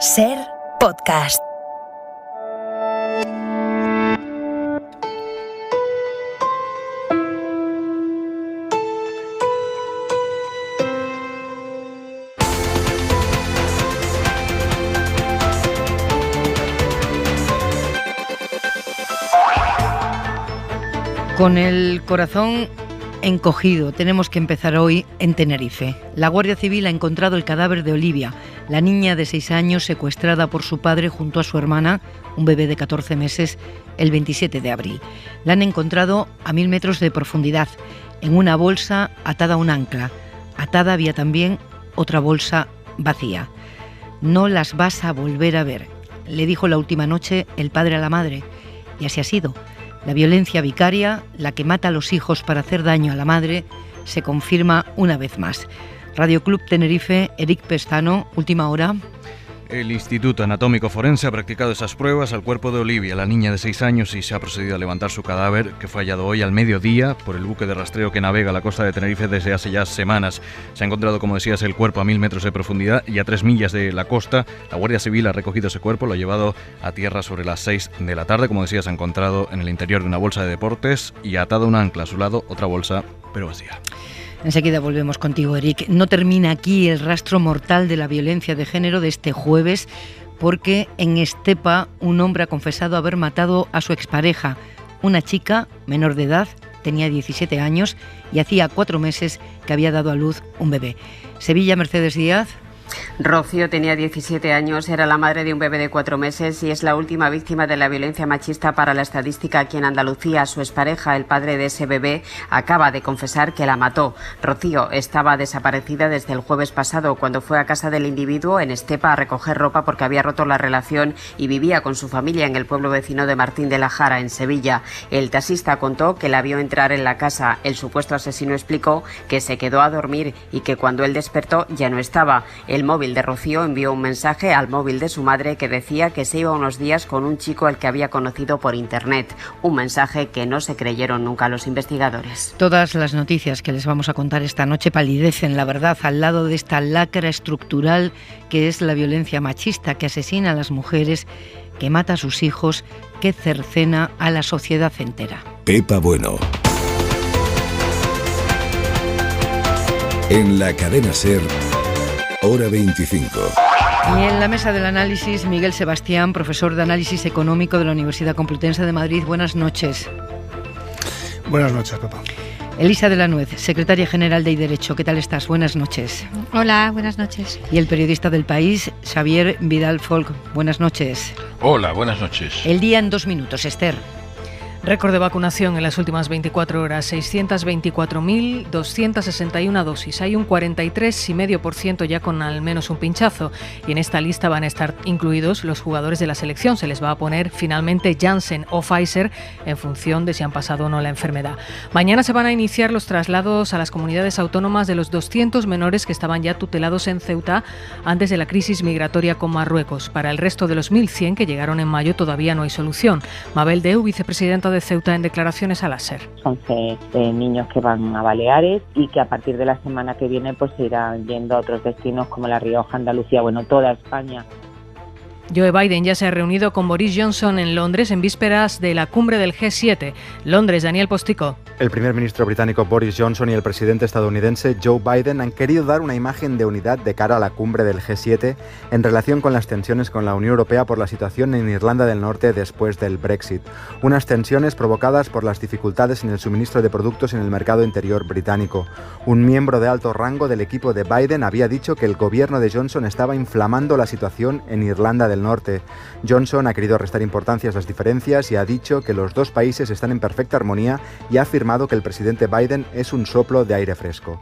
Ser Podcast. Con el corazón encogido, tenemos que empezar hoy en Tenerife. La Guardia Civil ha encontrado el cadáver de Olivia, la niña de 6 años secuestrada por su padre junto a su hermana, un bebé de 14 meses, el 27 de abril. La han encontrado a 1000 metros de profundidad, en una bolsa atada a un ancla. Atada había también otra bolsa vacía. No las vas a volver a ver, le dijo la última noche el padre a la madre, y así ha sido. La violencia vicaria, la que mata a los hijos para hacer daño a la madre, se confirma una vez más. Radio Club Tenerife, Eric Pestano, última hora. El Instituto Anatómico Forense ha practicado esas pruebas al cuerpo de Olivia, la niña de 6 años, y se ha procedido a levantar su cadáver, que fue hallado hoy al mediodía por el buque de rastreo que navega la costa de Tenerife desde hace ya semanas. Se ha encontrado, como decías, el cuerpo a 1000 metros de profundidad y a 3 millas de la costa. La Guardia Civil ha recogido ese cuerpo, lo ha llevado a tierra sobre las 6 de la tarde. Como decías, se ha encontrado en el interior de una bolsa de deportes y atada un ancla a su lado, otra bolsa, pero vacía. Enseguida volvemos contigo, Eric. No termina aquí el rastro mortal de la violencia de género de este jueves, porque en Estepa un hombre ha confesado haber matado a su expareja, una chica menor de edad, tenía 17 años y hacía 4 meses que había dado a luz un bebé. Sevilla, Mercedes Díaz. Rocío tenía 17 años, era la madre de un bebé de 4 meses y es la última víctima de la violencia machista para la estadística aquí en Andalucía. Su expareja, el padre de ese bebé, acaba de confesar que la mató. Rocío estaba desaparecida desde el jueves pasado, cuando fue a casa del individuo en Estepa a recoger ropa porque había roto la relación y vivía con su familia en el pueblo vecino de Martín de la Jara, en Sevilla. El taxista contó que la vio entrar en la casa. El supuesto asesino explicó que se quedó a dormir y que cuando él despertó ya no estaba. El móvil de Rocío envió un mensaje al móvil de su madre que decía que se iba unos días con un chico al que había conocido por internet. Un mensaje que no se creyeron nunca los investigadores. Todas las noticias que les vamos a contar esta noche palidecen, la verdad, al lado de esta lacra estructural que es la violencia machista, que asesina a las mujeres, que mata a sus hijos, que cercena a la sociedad entera. Pepa Bueno. En la cadena SER, Hora 25. Y en la mesa del análisis, Miguel Sebastián, profesor de Análisis Económico de la Universidad Complutense de Madrid. Buenas noches. Buenas noches, Pepa. Elisa de la Nuez, secretaria general de Derecho. ¿Qué tal estás? Buenas noches. Hola, buenas noches. Y el periodista del País, Xavier Vidal Folk. Buenas noches. Hola, buenas noches. El día en 2 minutos, Esther. Récord de vacunación en las últimas 24 horas, 624.261 dosis. Hay un 43,5% ya con al menos un pinchazo. Y en esta lista van a estar incluidos los jugadores de la selección. Se les va a poner finalmente Janssen o Pfizer en función de si han pasado o no la enfermedad. Mañana se van a iniciar los traslados a las comunidades autónomas de los 200 menores que estaban ya tutelados en Ceuta antes de la crisis migratoria con Marruecos. Para el resto de los 1.100 que llegaron en mayo todavía no hay solución. Mabel Deu, vicepresidenta de Ceuta, en declaraciones a la SER. 11 niños que van a Baleares y que a partir de la semana que viene pues se irán yendo a otros destinos como La Rioja, Andalucía, toda España. Joe Biden ya se ha reunido con Boris Johnson en Londres en vísperas de la cumbre del G7. Londres, Daniel Postico. El primer ministro británico Boris Johnson y el presidente estadounidense Joe Biden han querido dar una imagen de unidad de cara a la cumbre del G7 en relación con las tensiones con la Unión Europea por la situación en Irlanda del Norte después del Brexit. Unas tensiones provocadas por las dificultades en el suministro de productos en el mercado interior británico. Un miembro de alto rango del equipo de Biden había dicho que el gobierno de Johnson estaba inflamando la situación en Irlanda del Norte. Johnson ha querido restar importancia a las diferencias y ha dicho que los dos países están en perfecta armonía y ha afirmado que el presidente Biden es un soplo de aire fresco.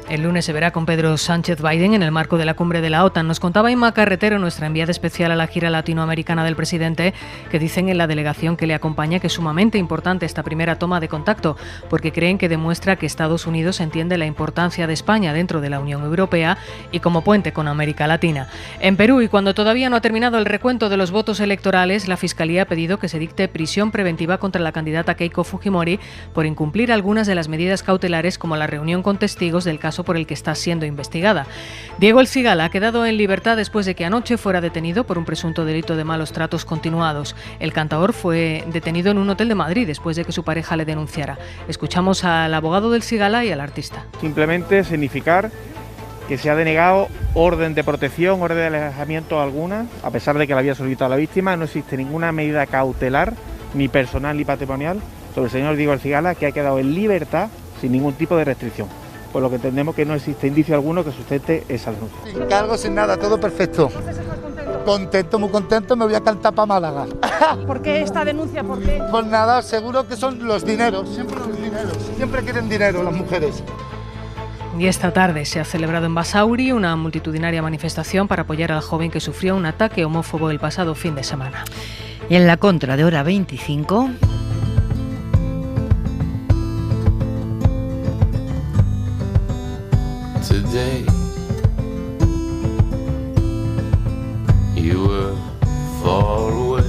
El lunes se verá con Pedro Sánchez Biden en el marco de la cumbre de la OTAN. Nos contaba Inma Carretero, nuestra enviada especial a la gira latinoamericana del presidente, que dicen en la delegación que le acompaña que es sumamente importante esta primera toma de contacto, porque creen que demuestra que Estados Unidos entiende la importancia de España dentro de la Unión Europea y como puente con América Latina. En Perú, y cuando todavía no ha terminado el recuento de los votos electorales, la Fiscalía ha pedido que se dicte prisión preventiva contra la candidata Keiko Fujimori por incumplir algunas de las medidas cautelares, como la reunión con testigos del caso caso por el que está siendo investigada. Diego El Cigala ha quedado en libertad después de que anoche fuera detenido por un presunto delito de malos tratos continuados. El cantaor fue detenido en un hotel de Madrid después de que su pareja le denunciara. Escuchamos al abogado del Cigala y al artista. Simplemente significar que se ha denegado orden de protección, orden de alejamiento alguna, a pesar de que la había solicitado la víctima. No existe ninguna medida cautelar, ni personal ni patrimonial, sobre el señor Diego El Cigala, que ha quedado en libertad sin ningún tipo de restricción. Por lo que entendemos que no existe indicio alguno que sustente esa denuncia. Sin cargo, sin nada, todo perfecto. ¿Estás contento? Contento, muy contento, me voy a cantar para Málaga. ¿Por qué esta denuncia? ¿Por qué? Pues nada, seguro que son los dineros, siempre quieren dinero las mujeres. Y esta tarde se ha celebrado en Basauri una multitudinaria manifestación para apoyar al joven que sufrió un ataque homófobo el pasado fin de semana. Y en la contra de Hora 25... Today, you were far away.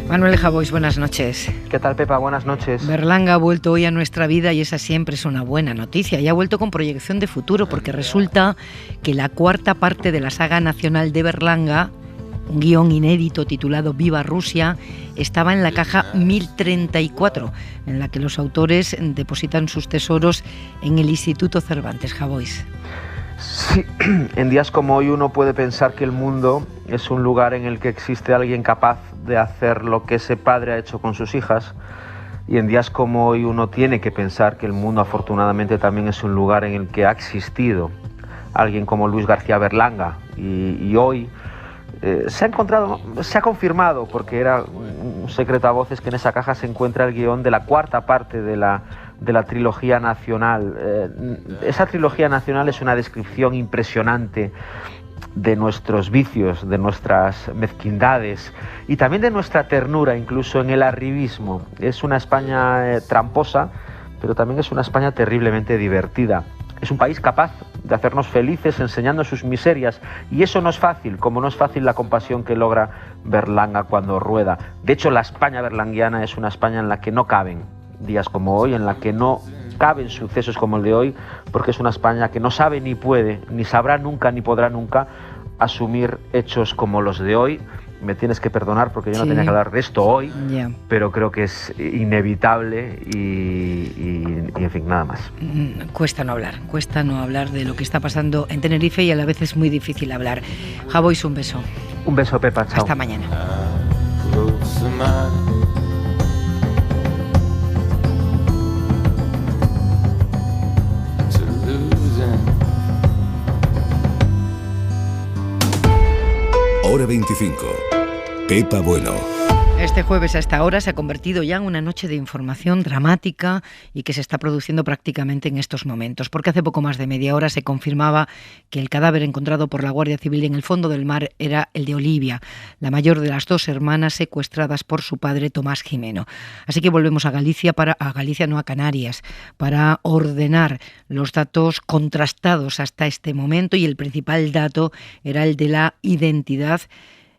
Manuel Javois, buenas noches. ¿Qué tal, Pepa? Buenas noches. Berlanga ha vuelto hoy a nuestra vida y esa siempre es una buena noticia. Y ha vuelto con proyección de futuro porque resulta que la cuarta parte de la saga nacional de Berlanga, un guión inédito titulado Viva Rusia, estaba en la caja 1034, en la que los autores depositan sus tesoros en el Instituto Cervantes. Javois. Sí, en días como hoy uno puede pensar que el mundo es un lugar en el que existe alguien capaz de hacer lo que ese padre ha hecho con sus hijas, y en días como hoy uno tiene que pensar que el mundo afortunadamente también es un lugar en el que ha existido alguien como Luis García Berlanga, y hoy se ha confirmado, porque era un secreto a voces, que en esa caja se encuentra el guión de la cuarta parte de la trilogía nacional. Esa trilogía nacional es una descripción impresionante de nuestros vicios, de nuestras mezquindades y también de nuestra ternura, incluso en el arribismo. Es una España tramposa, pero también es una España terriblemente divertida. Es un país capaz de hacernos felices enseñando sus miserias, y eso no es fácil, como no es fácil la compasión que logra Berlanga cuando rueda. De hecho, la España berlanguiana es una España en la que no caben días como hoy, en la que no caben sucesos como el de hoy, porque es una España que no sabe ni puede, ni sabrá nunca, ni podrá nunca asumir hechos como los de hoy. Me tienes que perdonar porque yo no tenía que hablar de esto hoy, pero creo que es inevitable y en fin, nada más. Cuesta no hablar de lo que está pasando en Tenerife, y a la vez es muy difícil hablar. Javois, un beso. Un beso, Pepa, chao. Hasta mañana. Hora 25. Pepa Bueno. Este jueves a esta hora se ha convertido ya en una noche de información dramática y que se está produciendo prácticamente en estos momentos, porque hace poco más de media hora se confirmaba que el cadáver encontrado por la Guardia Civil en el fondo del mar era el de Olivia, la mayor de las dos hermanas secuestradas por su padre Tomás Jimeno. Así que volvemos a Canarias, para ordenar los datos contrastados hasta este momento, y el principal dato era el de la identidad,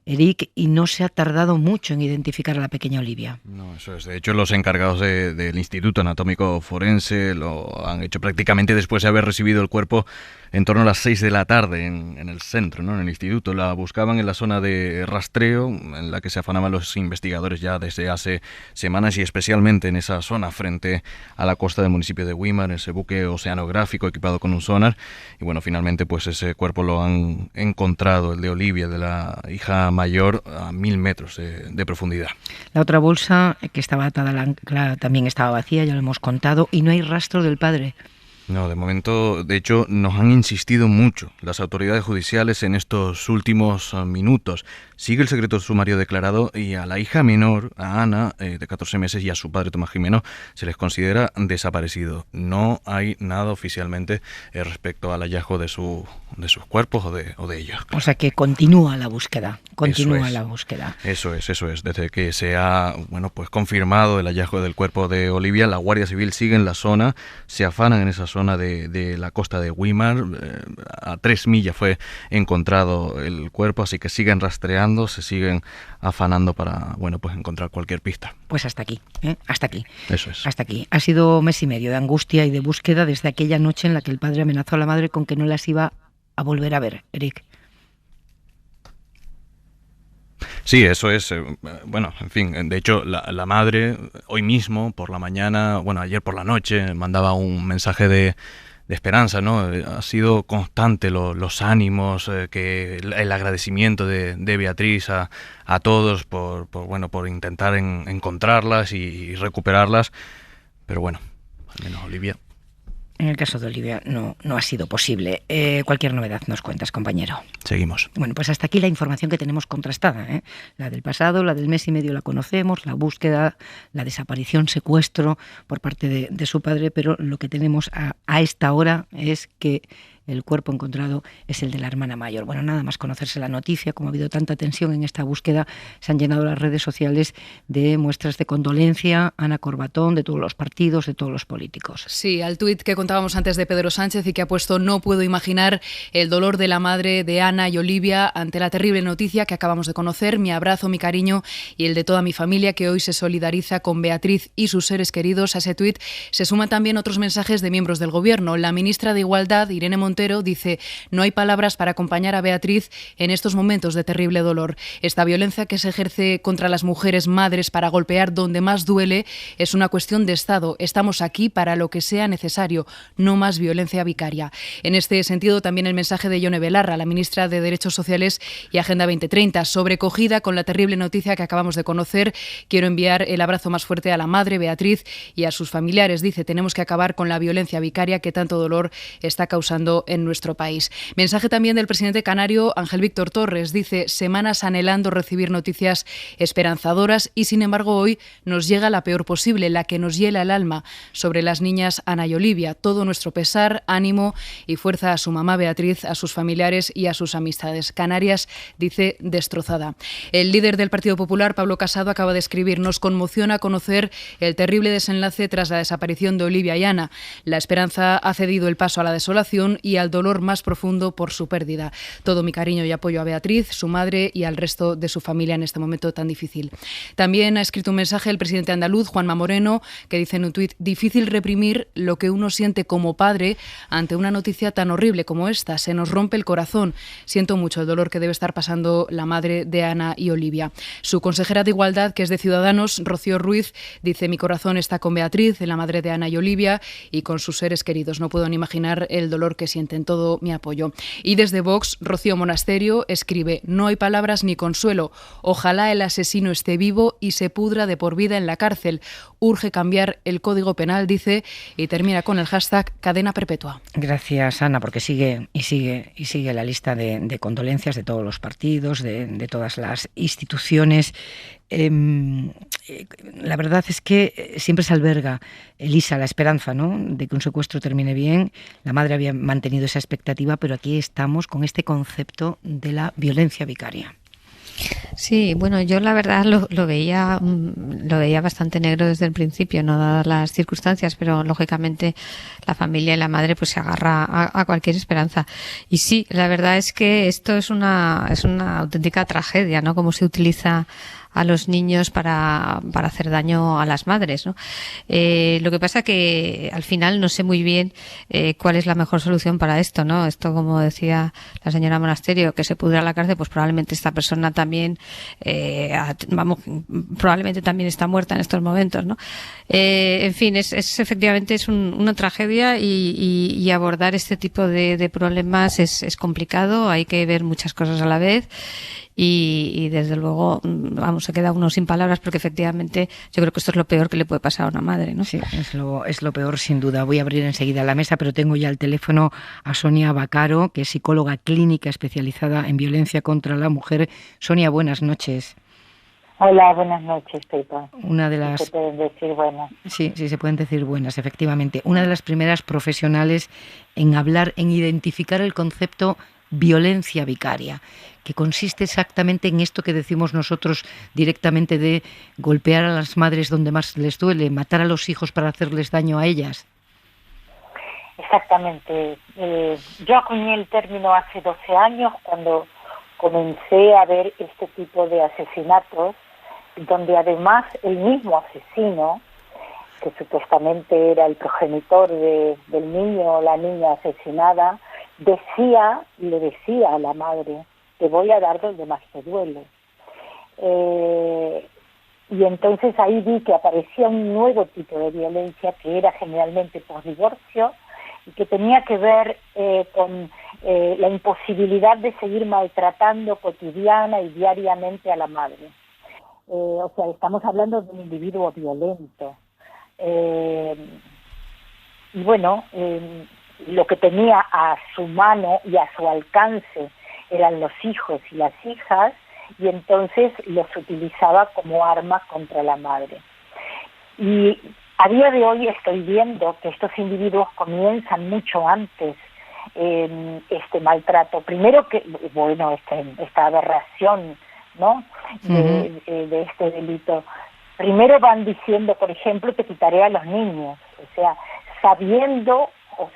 Eric, y no se ha tardado mucho en identificar a la pequeña Olivia. No, eso es. De hecho, los encargados del Instituto Anatómico Forense lo han hecho prácticamente después de haber recibido el cuerpo en torno a las 6 de la tarde en el centro, ¿no? En el instituto. La buscaban en la zona de rastreo, en la que se afanaban los investigadores ya desde hace semanas, y especialmente en esa zona frente a la costa del municipio de Güímar, ese buque oceanográfico equipado con un sonar. Y bueno, finalmente pues ese cuerpo lo han encontrado, el de Olivia, de la hija mayor, a 1000 metros de profundidad. La otra bolsa, que estaba atada al ancla, también estaba vacía, ya lo hemos contado, y no hay rastro del padre. No, de momento, de hecho, nos han insistido mucho las autoridades judiciales en estos últimos minutos. Sigue el secreto sumario declarado, y a la hija menor, a Ana, de 14 meses, y a su padre, Tomás Jimeno, se les considera desaparecido. No hay nada oficialmente respecto al hallazgo de sus cuerpos o de ellos. Claro. O sea que continúa la búsqueda. Eso es. Desde que se ha confirmado el hallazgo del cuerpo de Olivia, la Guardia Civil sigue en la zona, se afanan en esa zona zona de la costa de Weimar. A 3 millas fue encontrado el cuerpo, así que siguen rastreando, se siguen afanando para, bueno, pues encontrar cualquier pista. Pues hasta aquí, hasta aquí. Eso es. Hasta aquí. Ha sido mes y medio de angustia y de búsqueda desde aquella noche en la que el padre amenazó a la madre con que no las iba a volver a ver. Eric. Sí, eso es, bueno, en fin, de hecho la madre hoy mismo por la mañana, bueno, ayer por la noche mandaba un mensaje de esperanza, ¿no? Ha sido constante los ánimos, que el agradecimiento de Beatriz a todos por intentar encontrarlas y recuperarlas, pero bueno, al menos Olivia. En el caso de Olivia no ha sido posible. Cualquier novedad nos cuentas, compañero. Seguimos. Bueno, pues hasta aquí la información que tenemos contrastada, ¿eh? La del pasado, la del mes y medio la conocemos, la búsqueda, la desaparición, secuestro por parte de su padre, pero lo que tenemos a esta hora es que el cuerpo encontrado es el de la hermana mayor. Bueno, nada más conocerse la noticia, como ha habido tanta tensión en esta búsqueda, se han llenado las redes sociales de muestras de condolencia, Ana Corbatón, de todos los partidos, de todos los políticos. Sí, al tuit que contábamos antes de Pedro Sánchez y que ha puesto: no puedo imaginar el dolor de la madre de Ana y Olivia ante la terrible noticia que acabamos de conocer. Mi abrazo, mi cariño y el de toda mi familia, que hoy se solidariza con Beatriz y sus seres queridos. A ese tuit se suman también otros mensajes de miembros del Gobierno. La ministra de Igualdad, Irene Montero, dice: no hay palabras para acompañar a Beatriz en estos momentos de terrible dolor. Esta violencia que se ejerce contra las mujeres madres para golpear donde más duele es una cuestión de Estado. Estamos aquí para lo que sea necesario, no más violencia vicaria. En este sentido, también el mensaje de Yone Belarra, la ministra de Derechos Sociales y Agenda 2030. Sobrecogida con la terrible noticia que acabamos de conocer, quiero enviar el abrazo más fuerte a la madre Beatriz y a sus familiares. Dice: tenemos que acabar con la violencia vicaria que tanto dolor está causando en nuestro país. Mensaje también del presidente canario Ángel Víctor Torres. Dice: semanas anhelando recibir noticias esperanzadoras y sin embargo hoy nos llega la peor posible, la que nos hiela el alma, sobre las niñas Ana y Olivia. Todo nuestro pesar, ánimo y fuerza a su mamá Beatriz, a sus familiares y a sus amistades. Canarias, dice, destrozada. El líder del Partido Popular, Pablo Casado, acaba de escribir: nos conmociona conocer el terrible desenlace tras la desaparición de Olivia y Ana. La esperanza ha cedido el paso a la desolación y al dolor más profundo por su pérdida. Todo mi cariño y apoyo a Beatriz, su madre y al resto de su familia en este momento tan difícil. También ha escrito un mensaje el presidente andaluz, Juanma Moreno, que dice en un tuit: difícil reprimir lo que uno siente como padre ante una noticia tan horrible como esta. Se nos rompe el corazón. Siento mucho el dolor que debe estar pasando la madre de Ana y Olivia. Su consejera de Igualdad, que es de Ciudadanos, Rocío Ruiz, dice: mi corazón está con Beatriz, la madre de Ana y Olivia, y con sus seres queridos. No puedo ni imaginar el dolor que sienten. Todo mi apoyo. Y desde Vox, Rocío Monasterio escribe: no hay palabras ni consuelo. Ojalá el asesino esté vivo y se pudra de por vida en la cárcel. Urge cambiar el Código Penal, dice, y termina con el hashtag cadena perpetua. Gracias, Ana, porque sigue la lista de condolencias de todos los partidos, de todas las instituciones. La verdad es que siempre se alberga, Elisa, la esperanza, ¿no?, de que un secuestro termine bien. La madre había mantenido esa expectativa, pero aquí estamos con este concepto de la violencia vicaria. Sí, bueno, yo la verdad lo veía bastante negro desde el principio, no dadas las circunstancias, pero lógicamente la familia y la madre pues se agarra a cualquier esperanza. Y sí, la verdad es que esto es una auténtica tragedia, ¿no?, cómo se utiliza a los niños para hacer daño a las madres, ¿no? Lo que pasa que al final no sé muy bien cuál es la mejor solución para esto, ¿no? Esto, como decía la señora Monasterio, que se pudra la cárcel, pues probablemente esta persona también, probablemente también está muerta en estos momentos, ¿no? En fin, efectivamente es una tragedia y abordar este tipo de problemas es complicado, hay que ver muchas cosas a la vez. Y desde luego, se queda uno sin palabras porque efectivamente yo creo que esto es lo peor que le puede pasar a una madre, ¿no? Sí, es lo peor sin duda. Voy a abrir enseguida la mesa, pero tengo ya al teléfono a Sonia Bacaro, que es psicóloga clínica especializada en violencia contra la mujer. Sonia, buenas noches. Hola, buenas noches, Pepa. Una de las... ¿Se pueden decir buenas? Sí, se pueden decir buenas, efectivamente. Una de las primeras profesionales en hablar, en identificar el concepto violencia vicaria, que consiste exactamente en esto que decimos nosotros directamente de golpear a las madres donde más les duele, matar a los hijos para hacerles daño a ellas. Exactamente. Yo acuñé el término hace 12 años cuando comencé a ver este tipo de asesinatos, donde además el mismo asesino, que supuestamente era el progenitor del niño o la niña asesinada, le decía a la madre: te voy a dar donde más te duele. Y entonces ahí vi que aparecía un nuevo tipo de violencia que era generalmente por divorcio y que tenía que ver con la imposibilidad de seguir maltratando cotidiana y diariamente a la madre. O sea, estamos hablando de un individuo violento. Y bueno, lo que tenía a su mano y a su alcance eran los hijos y las hijas, y entonces los utilizaba como arma contra la madre. Y a día de hoy estoy viendo que estos individuos comienzan mucho antes este maltrato. Primero que, bueno, esta aberración, ¿no?, de este delito. Primero van diciendo, por ejemplo, te quitaré a los niños, o sea, sabiendo, o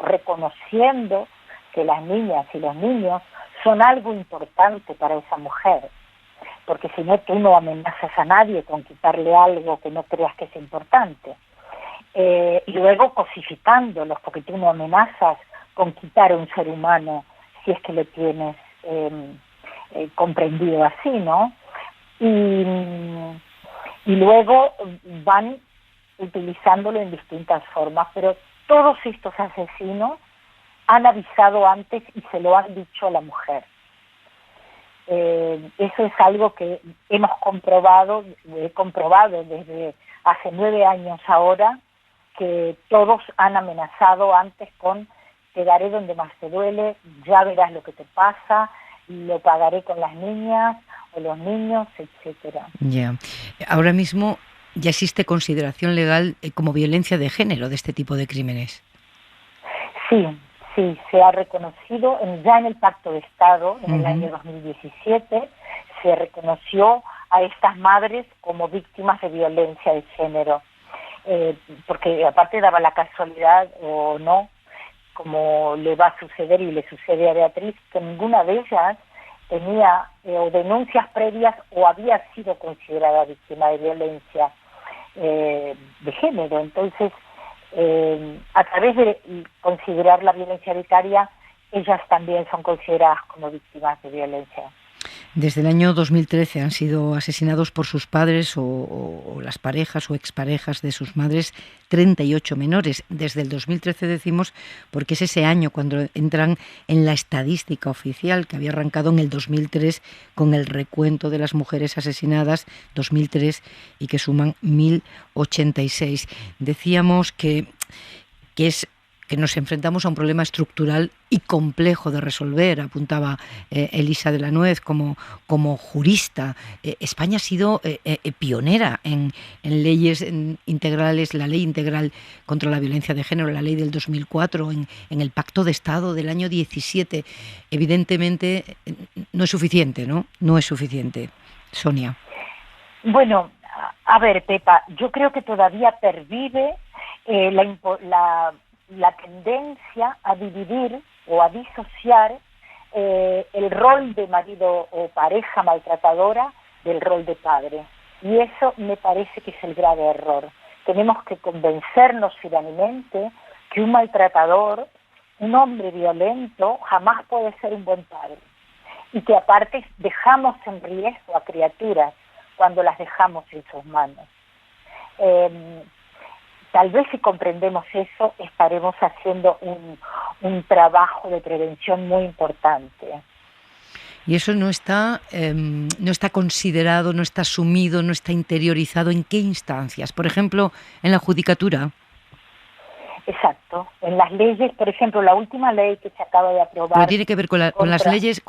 reconociendo que las niñas y los niños son algo importante para esa mujer, porque si no, tú no amenazas a nadie con quitarle algo que no creas que es importante. Y luego cosificándolos, porque tú no amenazas con quitar a un ser humano si es que lo tienes comprendido así, ¿no? Y luego van utilizándolo en distintas formas, pero todos estos asesinos han avisado antes y se lo han dicho a la mujer. Eso es algo que he comprobado desde hace 9 años ahora, que todos han amenazado antes con: te daré donde más te duele, ya verás lo que te pasa, lo pagaré con las niñas o los niños, etcétera. Ya. Ahora mismo ya existe consideración legal como violencia de género de este tipo de crímenes. Sí, se ha reconocido ya en el Pacto de Estado, en el año 2017, se reconoció a estas madres como víctimas de violencia de género, porque aparte daba la casualidad, o no, como le va a suceder y le sucede a Beatriz, que ninguna de ellas tenía o denuncias previas o había sido considerada víctima de violencia de género. Entonces, a través de considerar la violencia vicaria, ellas también son consideradas como víctimas de violencia. Desde el año 2013 han sido asesinados por sus padres o las parejas o exparejas de sus madres 38 menores. Desde el 2013 decimos porque es ese año cuando entran en la estadística oficial que había arrancado en el 2003 con el recuento de las mujeres asesinadas 2003 y que suman 1086. Decíamos que nos enfrentamos a un problema estructural y complejo de resolver, apuntaba Elisa de la Nuez como jurista. España ha sido pionera en leyes integrales, la ley integral contra la violencia de género, la ley del 2004, en el Pacto de Estado del año 17. Evidentemente no es suficiente, ¿no? No es suficiente. Sonia. Bueno, a ver, Pepa, yo creo que todavía pervive la tendencia a dividir o a disociar el rol de marido o pareja maltratadora del rol de padre. Y eso me parece que es el grave error. Tenemos que convencernos finalmente que un maltratador, un hombre violento, jamás puede ser un buen padre. Y que aparte dejamos en riesgo a criaturas cuando las dejamos en sus manos. Tal vez si comprendemos eso, estaremos haciendo un trabajo de prevención muy importante. Y eso no está considerado, no está asumido, no está interiorizado. ¿En qué instancias? Por ejemplo, en la judicatura. Exacto. En las leyes, por ejemplo, la última ley que se acaba de aprobar. Pero tiene que ver con las leyes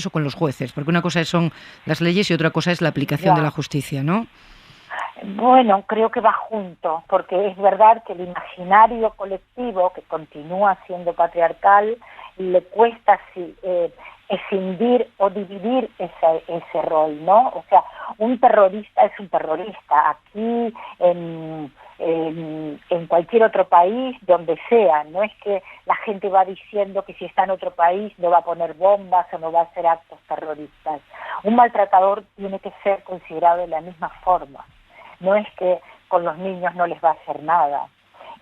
o con los jueces, porque una cosa son las leyes y otra cosa es la aplicación de la justicia, ¿no? Bueno, creo que va junto, porque es verdad que el imaginario colectivo, que continúa siendo patriarcal, le cuesta escindir o dividir ese rol, ¿no? O sea, un terrorista es un terrorista. Aquí, en en cualquier otro país, donde sea. No es que la gente va diciendo que si está en otro país no va a poner bombas o no va a hacer actos terroristas. Un maltratador tiene que ser considerado de la misma forma. No es que con los niños no les va a hacer nada.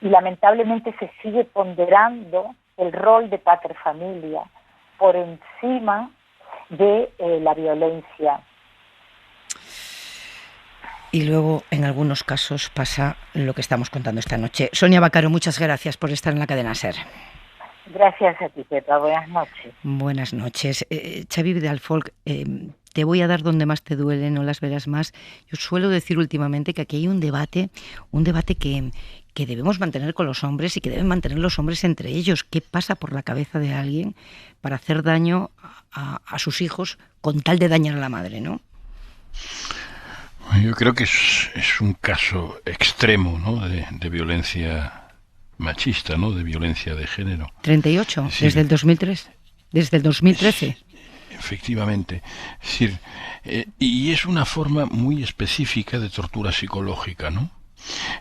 Y lamentablemente se sigue ponderando el rol de pater familia por encima de la violencia. Y luego, en algunos casos, pasa lo que estamos contando esta noche. Sonia Vaccaro, muchas gracias por estar en la cadena SER. Gracias a ti, Pepa. Buenas noches. Buenas noches. Xavi Vidal-Folk, te voy a dar donde más te duele, no las verás más. Yo suelo decir últimamente que aquí hay un debate que debemos mantener con los hombres y que deben mantener los hombres entre ellos. ¿Qué pasa por la cabeza de alguien para hacer daño a sus hijos con tal de dañar a la madre, no? Yo creo que es un caso extremo, ¿no?, de violencia machista, ¿no?, de violencia de género. 38, sí, desde el 2003, desde el 2013. Efectivamente. Es decir, y es una forma muy específica de tortura psicológica, ¿no?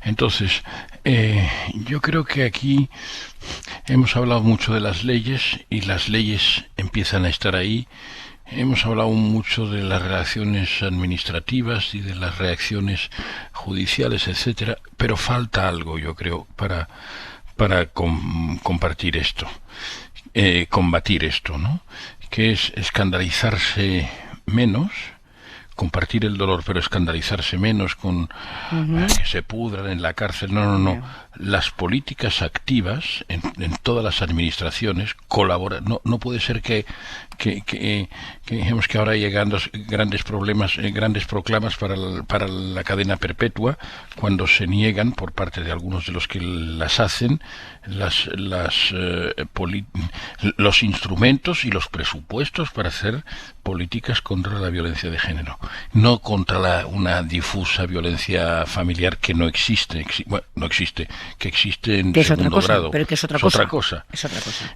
Entonces, yo creo que aquí hemos hablado mucho de las leyes y las leyes empiezan a estar ahí. Hemos hablado mucho de las relaciones administrativas y de las reacciones judiciales, etcétera, pero falta algo, yo creo, para combatir esto, ¿no? Que es escandalizarse menos, compartir el dolor, pero escandalizarse menos con que se pudran en la cárcel. No. Las políticas activas en todas las administraciones colaboran. No puede ser que dijimos que ahora hay grandes problemas, grandes proclamas para la cadena perpetua, cuando se niegan por parte de algunos de los que las hacen los instrumentos y los presupuestos para hacer políticas contra la violencia de género, no contra una difusa violencia familiar que no existe, que existe en segundo grado, pero que es otra cosa.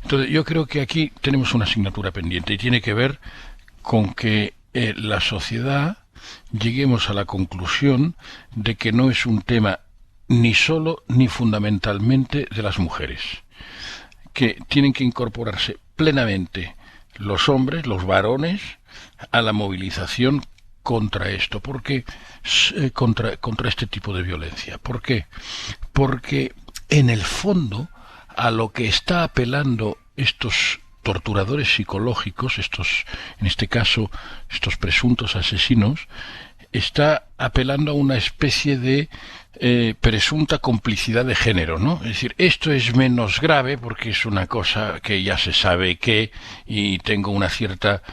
Entonces yo creo que aquí tenemos una asignatura pendiente y tiene que ver con que la sociedad lleguemos a la conclusión de que no es un tema ni solo ni fundamentalmente de las mujeres, que tienen que incorporarse plenamente los hombres, los varones, a la movilización contra esto, porque contra este tipo de violencia. ¿Por qué? Porque en el fondo a lo que está apelando estos torturadores psicológicos, en este caso estos presuntos asesinos, está apelando a una especie de presunta complicidad de género, ¿no? Es decir, esto es menos grave porque es una cosa que ya se sabe y tengo una cierta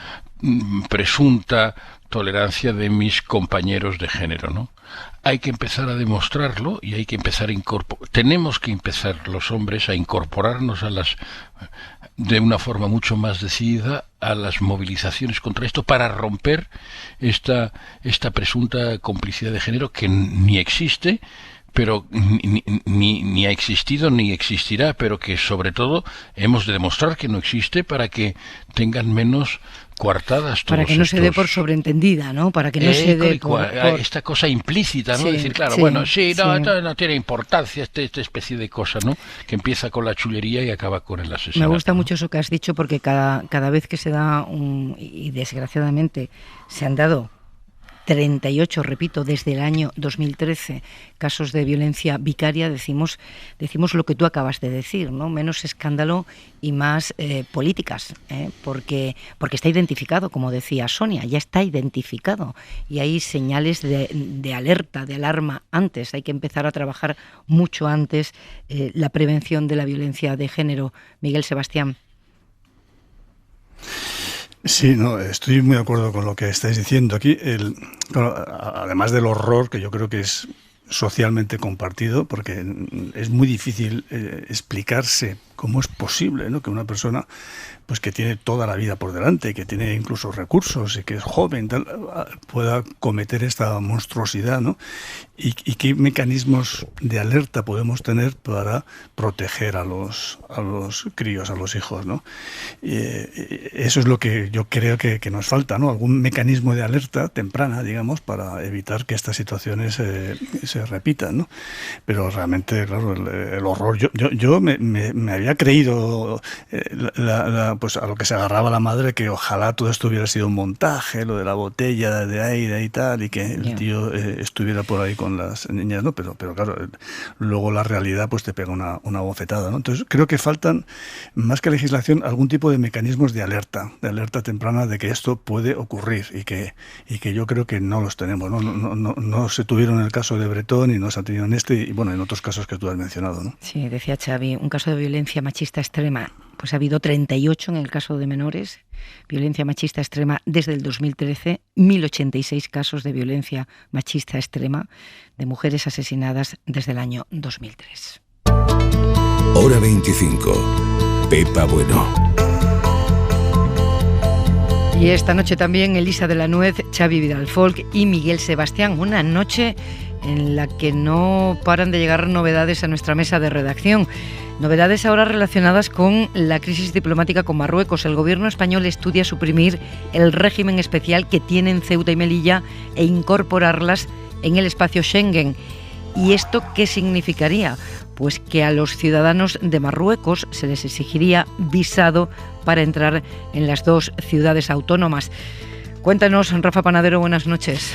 presunta tolerancia de mis compañeros de género, ¿no? Hay que empezar a demostrarlo y hay que empezar tenemos que empezar los hombres a incorporarnos de una forma mucho más decidida a las movilizaciones contra esto, para romper esta presunta complicidad de género que ni existe, pero ni ha existido ni existirá, pero que sobre todo hemos de demostrar que no existe para que tengan menos coartadas todos. Para que no se dé por sobreentendida, ¿no? Para que no se dé por esta cosa implícita, ¿no? Sí, decir, claro, sí, bueno, no tiene importancia esta especie de cosa, ¿no? Que empieza con la chullería y acaba con el asesinato. Me gusta mucho eso que has dicho, porque cada vez que se da y desgraciadamente se han dado 38, repito, desde el año 2013, casos de violencia vicaria, decimos lo que tú acabas de decir, ¿no? Menos escándalo y más políticas, porque está identificado, como decía Sonia, ya está identificado y hay señales de alerta, de alarma antes. Hay que empezar a trabajar mucho antes la prevención de la violencia de género. Miguel Sebastián. Sí, no, estoy muy de acuerdo con lo que estáis diciendo aquí. Además del horror, que yo creo que es socialmente compartido, porque es muy difícil explicarse ¿Cómo es posible, ¿no?, que una persona pues que tiene toda la vida por delante, que tiene incluso recursos y que es joven, tal, pueda cometer esta monstruosidad, ¿no? ¿Y qué mecanismos de alerta podemos tener para proteger a los críos, a los hijos, ¿no? Eso es lo que yo creo que nos falta, ¿no? Algún mecanismo de alerta temprana, digamos, para evitar que estas situaciones se repitan, ¿no? Pero realmente, claro, el horror. Yo me había creído pues a lo que se agarraba la madre, que ojalá todo esto hubiera sido un montaje, lo de la botella de aire y tal, y que el tío estuviera por ahí con las niñas, ¿no? Pero claro, luego la realidad pues te pega una bofetada, ¿no? Entonces creo que faltan, más que legislación, algún tipo de mecanismos de alerta temprana de que esto puede ocurrir, y que yo creo que no los tenemos, no se tuvieron en el caso de Bretón y no se han tenido en este, y bueno, en otros casos que tú has mencionado, ¿no? Sí, decía Xavi, un caso de violencia machista extrema. Pues ha habido 38 en el caso de menores, violencia machista extrema desde el 2013, 1086 casos de violencia machista extrema de mujeres asesinadas desde el año 2003. Hora 25. Pepa Bueno. Y esta noche también Elisa de la Nuez, Xavi Vidal-Folk y Miguel Sebastián. Una noche en la que no paran de llegar novedades a nuestra mesa de redacción. Novedades ahora relacionadas con la crisis diplomática con Marruecos. El gobierno español estudia suprimir el régimen especial que tienen Ceuta y Melilla e incorporarlas en el espacio Schengen. ¿Y esto qué significaría? Pues que a los ciudadanos de Marruecos se les exigiría visado para entrar en las dos ciudades autónomas. Cuéntanos, Rafa Panadero, buenas noches.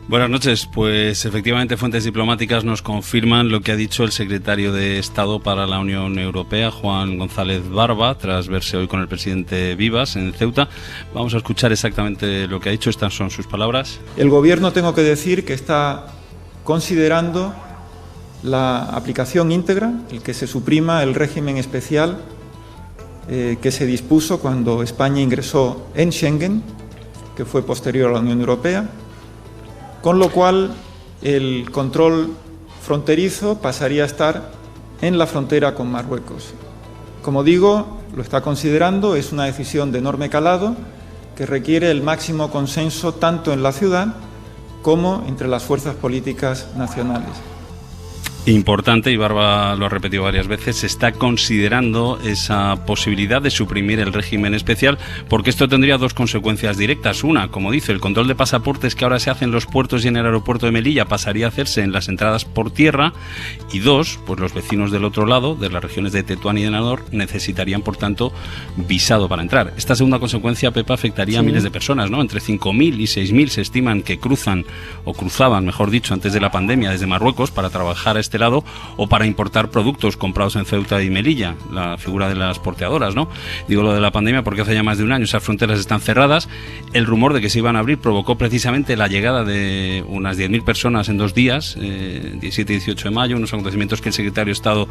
Buenas noches. Pues efectivamente fuentes diplomáticas nos confirman lo que ha dicho el secretario de Estado para la Unión Europea, Juan González Barba, tras verse hoy con el presidente Vivas en Ceuta. Vamos a escuchar exactamente lo que ha dicho. Estas son sus palabras. El gobierno, tengo que decir, que está considerando la aplicación íntegra, el que se suprima el régimen especial que se dispuso cuando España ingresó en Schengen, que fue posterior a la Unión Europea, con lo cual el control fronterizo pasaría a estar en la frontera con Marruecos. Como digo, lo está considerando, es una decisión de enorme calado que requiere el máximo consenso tanto en la ciudad como entre las fuerzas políticas nacionales. Importante, y Barba lo ha repetido varias veces, se está considerando esa posibilidad de suprimir el régimen especial, porque esto tendría dos consecuencias directas. Una, como dice, el control de pasaportes que ahora se hace en los puertos y en el aeropuerto de Melilla pasaría a hacerse en las entradas por tierra. Y dos, pues los vecinos del otro lado, de las regiones de Tetuán y de Nador, necesitarían, por tanto, visado para entrar. Esta segunda consecuencia, Pepa, afectaría a miles de personas, ¿no? Entre 5.000 y 6.000 se estiman que cruzaban, mejor dicho, antes de la pandemia desde Marruecos para trabajar a este lado o para importar productos comprados en Ceuta y Melilla, la figura de las porteadoras, ¿no? Digo lo de la pandemia porque hace ya más de un año esas fronteras están cerradas. El rumor de que se iban a abrir provocó precisamente la llegada de unas 10.000 personas en 2 días, 17 y 18 de mayo, unos acontecimientos que el secretario de Estado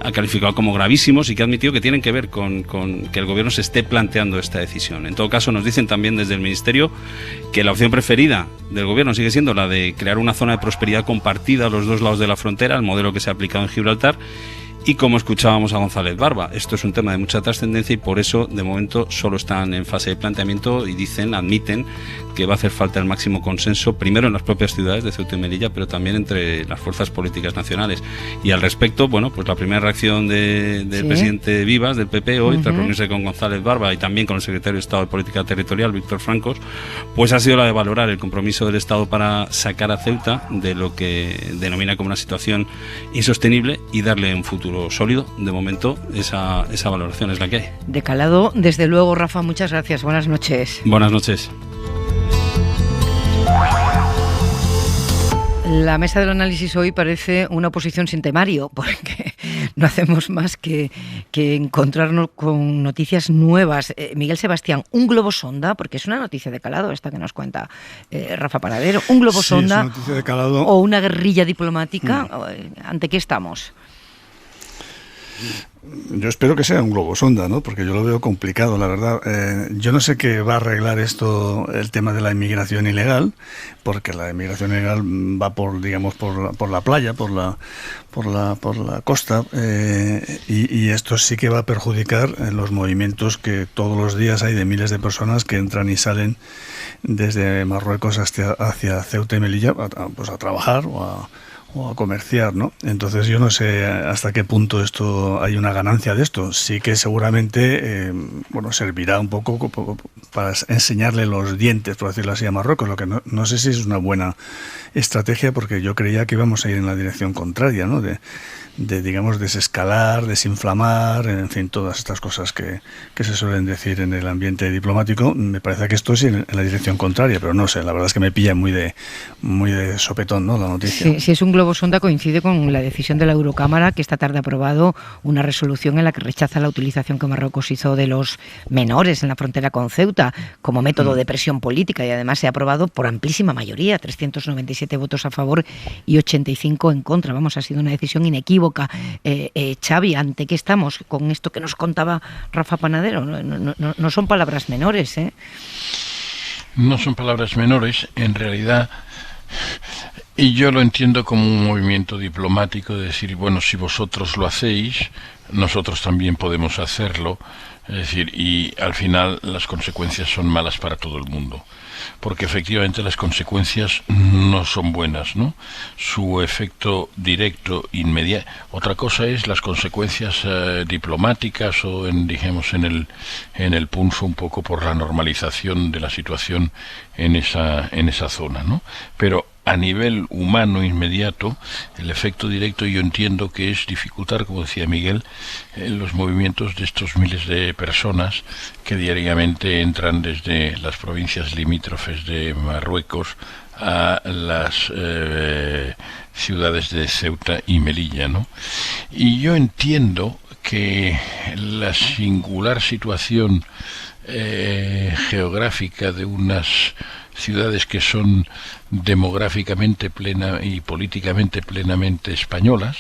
ha calificado como gravísimos y que ha admitido que tienen que ver con que el gobierno se esté planteando esta decisión. En todo caso, nos dicen también desde el Ministerio que la opción preferida del gobierno sigue siendo la de crear una zona de prosperidad compartida a los dos lados de la frontera, el modelo que se ha aplicado en Gibraltar. Y como escuchábamos a González Barba, esto es un tema de mucha trascendencia y por eso de momento solo están en fase de planteamiento y admiten que va a hacer falta el máximo consenso, primero en las propias ciudades de Ceuta y Melilla, pero también entre las fuerzas políticas nacionales. Y al respecto, bueno, pues la primera reacción del presidente Vivas, del PP, hoy, tras reunirse con González Barba y también con el secretario de Estado de Política Territorial, Víctor Francos, pues ha sido la de valorar el compromiso del Estado para sacar a Ceuta de lo que denomina como una situación insostenible y darle un futuro sólido. De momento esa valoración es la que hay. De calado, desde luego. Rafa, muchas gracias. Buenas noches. Buenas noches. La mesa del análisis hoy parece una oposición sin temario, porque no hacemos más que encontrarnos con noticias nuevas. Miguel Sebastián, un globo sonda, porque es una noticia de calado esta que nos cuenta Rafa Panadero, un globo sonda, es una noticia de calado. O una guerrilla diplomática, ¿ante qué estamos? yo espero que sea un globo sonda, ¿no? Porque yo lo veo complicado, la verdad. Yo no sé qué va a arreglar esto, el tema de la inmigración ilegal, porque la inmigración ilegal va por la playa, por la costa, y esto sí que va a perjudicar los movimientos que todos los días hay de miles de personas que entran y salen desde Marruecos hacia Ceuta y Melilla, pues a trabajar o a comerciar, ¿no? Entonces yo no sé hasta qué punto hay una ganancia de esto. Sí que seguramente servirá un poco para enseñarle los dientes, por decirlo así, a Marruecos, lo que no sé si es una buena estrategia, porque yo creía que íbamos a ir en la dirección contraria, ¿no? De desescalar, desinflamar, en fin, todas estas cosas que se suelen decir en el ambiente diplomático. Me parece que esto es en la dirección contraria, pero no sé, la verdad es que me pilla muy de sopetón, ¿no?, la noticia. Sí, si es un globo sonda, coincide con la decisión de la Eurocámara, que esta tarde ha aprobado una resolución en la que rechaza la utilización que Marruecos hizo de los menores en la frontera con Ceuta como método de presión política, y además se ha aprobado por amplísima mayoría, 397 votos a favor y 85 en contra. Vamos, ha sido una decisión inequívoca. Xavi, ¿ante qué estamos con esto que nos contaba Rafa Panadero? No son palabras menores, ¿eh? No son palabras menores, en realidad, y yo lo entiendo como un movimiento diplomático de decir, bueno, si vosotros lo hacéis, nosotros también podemos hacerlo. Es decir, y al final las consecuencias son malas para todo el mundo, porque efectivamente las consecuencias no son buenas, ¿no? Su efecto directo, inmediato. Otra cosa es las consecuencias diplomáticas o en el pulso un poco por la normalización de la situación en esa zona, ¿no? Pero a nivel humano inmediato, el efecto directo yo entiendo que es dificultar, como decía Miguel, los movimientos de estos miles de personas que diariamente entran desde las provincias limítrofes de Marruecos a las ciudades de Ceuta y Melilla, ¿no? Y yo entiendo que la singular situación geográfica de unas ciudades que son demográficamente plena y políticamente plenamente españolas,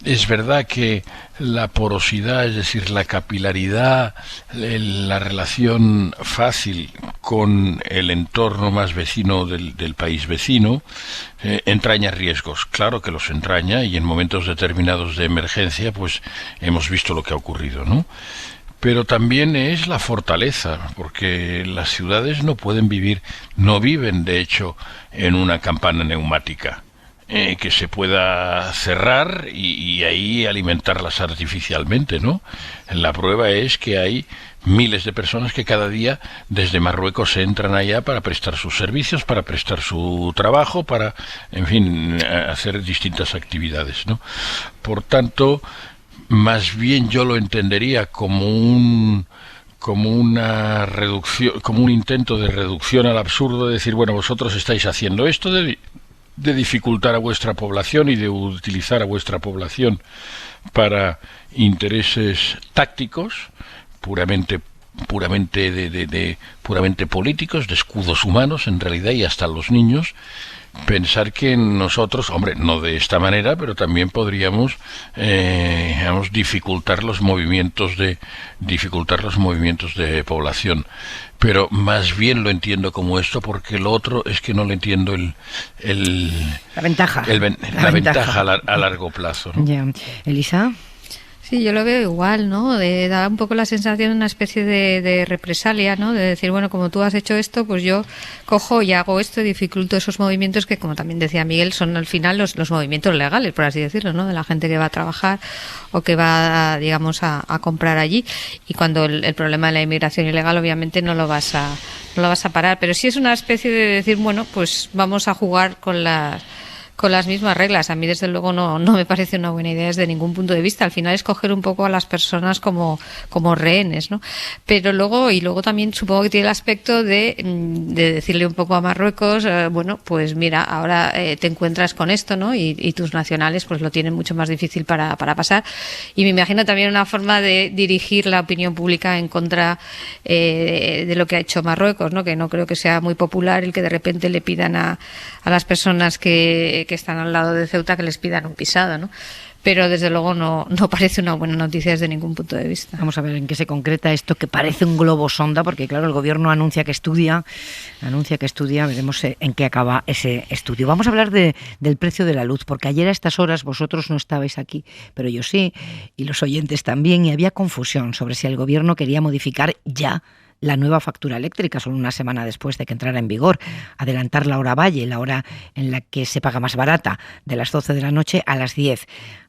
es verdad que la porosidad, es decir, la capilaridad, la relación fácil con el entorno más vecino del país vecino, entraña riesgos. Claro que los entraña, y en momentos determinados de emergencia pues hemos visto lo que ha ocurrido, ¿no? Pero también es la fortaleza, porque las ciudades no viven de hecho en una campana neumática que se pueda cerrar y ahí alimentarlas artificialmente, ¿no? La prueba es que hay miles de personas que cada día desde Marruecos entran allá para prestar sus servicios, para prestar su trabajo, para, en fin, hacer distintas actividades, ¿no? Por tanto, más bien yo lo entendería como una reducción, como un intento de reducción al absurdo, de decir, bueno, vosotros estáis haciendo esto de dificultar a vuestra población y de utilizar a vuestra población para intereses tácticos, puramente políticos, de escudos humanos en realidad, y hasta los niños. Pensar que nosotros, hombre, no de esta manera, pero también podríamos dificultar los movimientos de población. Pero más bien lo entiendo como esto, porque lo otro es que no le entiendo la ventaja a largo plazo, ¿no? Ya. Elisa. Sí, yo lo veo igual, ¿no? Da un poco la sensación de una especie de represalia, ¿no? De decir, bueno, como tú has hecho esto, pues yo cojo y hago esto y dificulto esos movimientos que, como también decía Miguel, son al final los movimientos legales, por así decirlo, ¿no? De la gente que va a trabajar o que va, digamos, a comprar allí. Y cuando el problema de la inmigración ilegal, obviamente, no lo vas a parar. Pero sí es una especie de decir, bueno, pues vamos a jugar con las mismas reglas. A mí, desde luego, no me parece una buena idea desde ningún punto de vista. Al final es coger un poco a las personas como rehenes, ¿no? Pero luego también supongo que tiene el aspecto de decirle un poco a Marruecos, bueno, pues mira, ahora te encuentras con esto, ¿no? Y tus nacionales pues lo tienen mucho más difícil para pasar. Y me imagino también una forma de dirigir la opinión pública en contra de lo que ha hecho Marruecos, ¿no? Que no creo que sea muy popular el que de repente le pidan a las personas que que están al lado de Ceuta que les pidan un pisado, ¿no? Pero desde luego no parece una buena noticia desde ningún punto de vista. Vamos a ver en qué se concreta esto que parece un globo sonda, porque claro, el gobierno anuncia que estudia, veremos en qué acaba ese estudio. Vamos a hablar del precio de la luz, porque ayer a estas horas vosotros no estabais aquí, pero yo sí, y los oyentes también, y había confusión sobre si el gobierno quería modificar ya la nueva factura eléctrica, solo una semana después de que entrara en vigor, adelantar la hora valle, la hora en la que se paga más barata, de las 12 de la noche a las 10.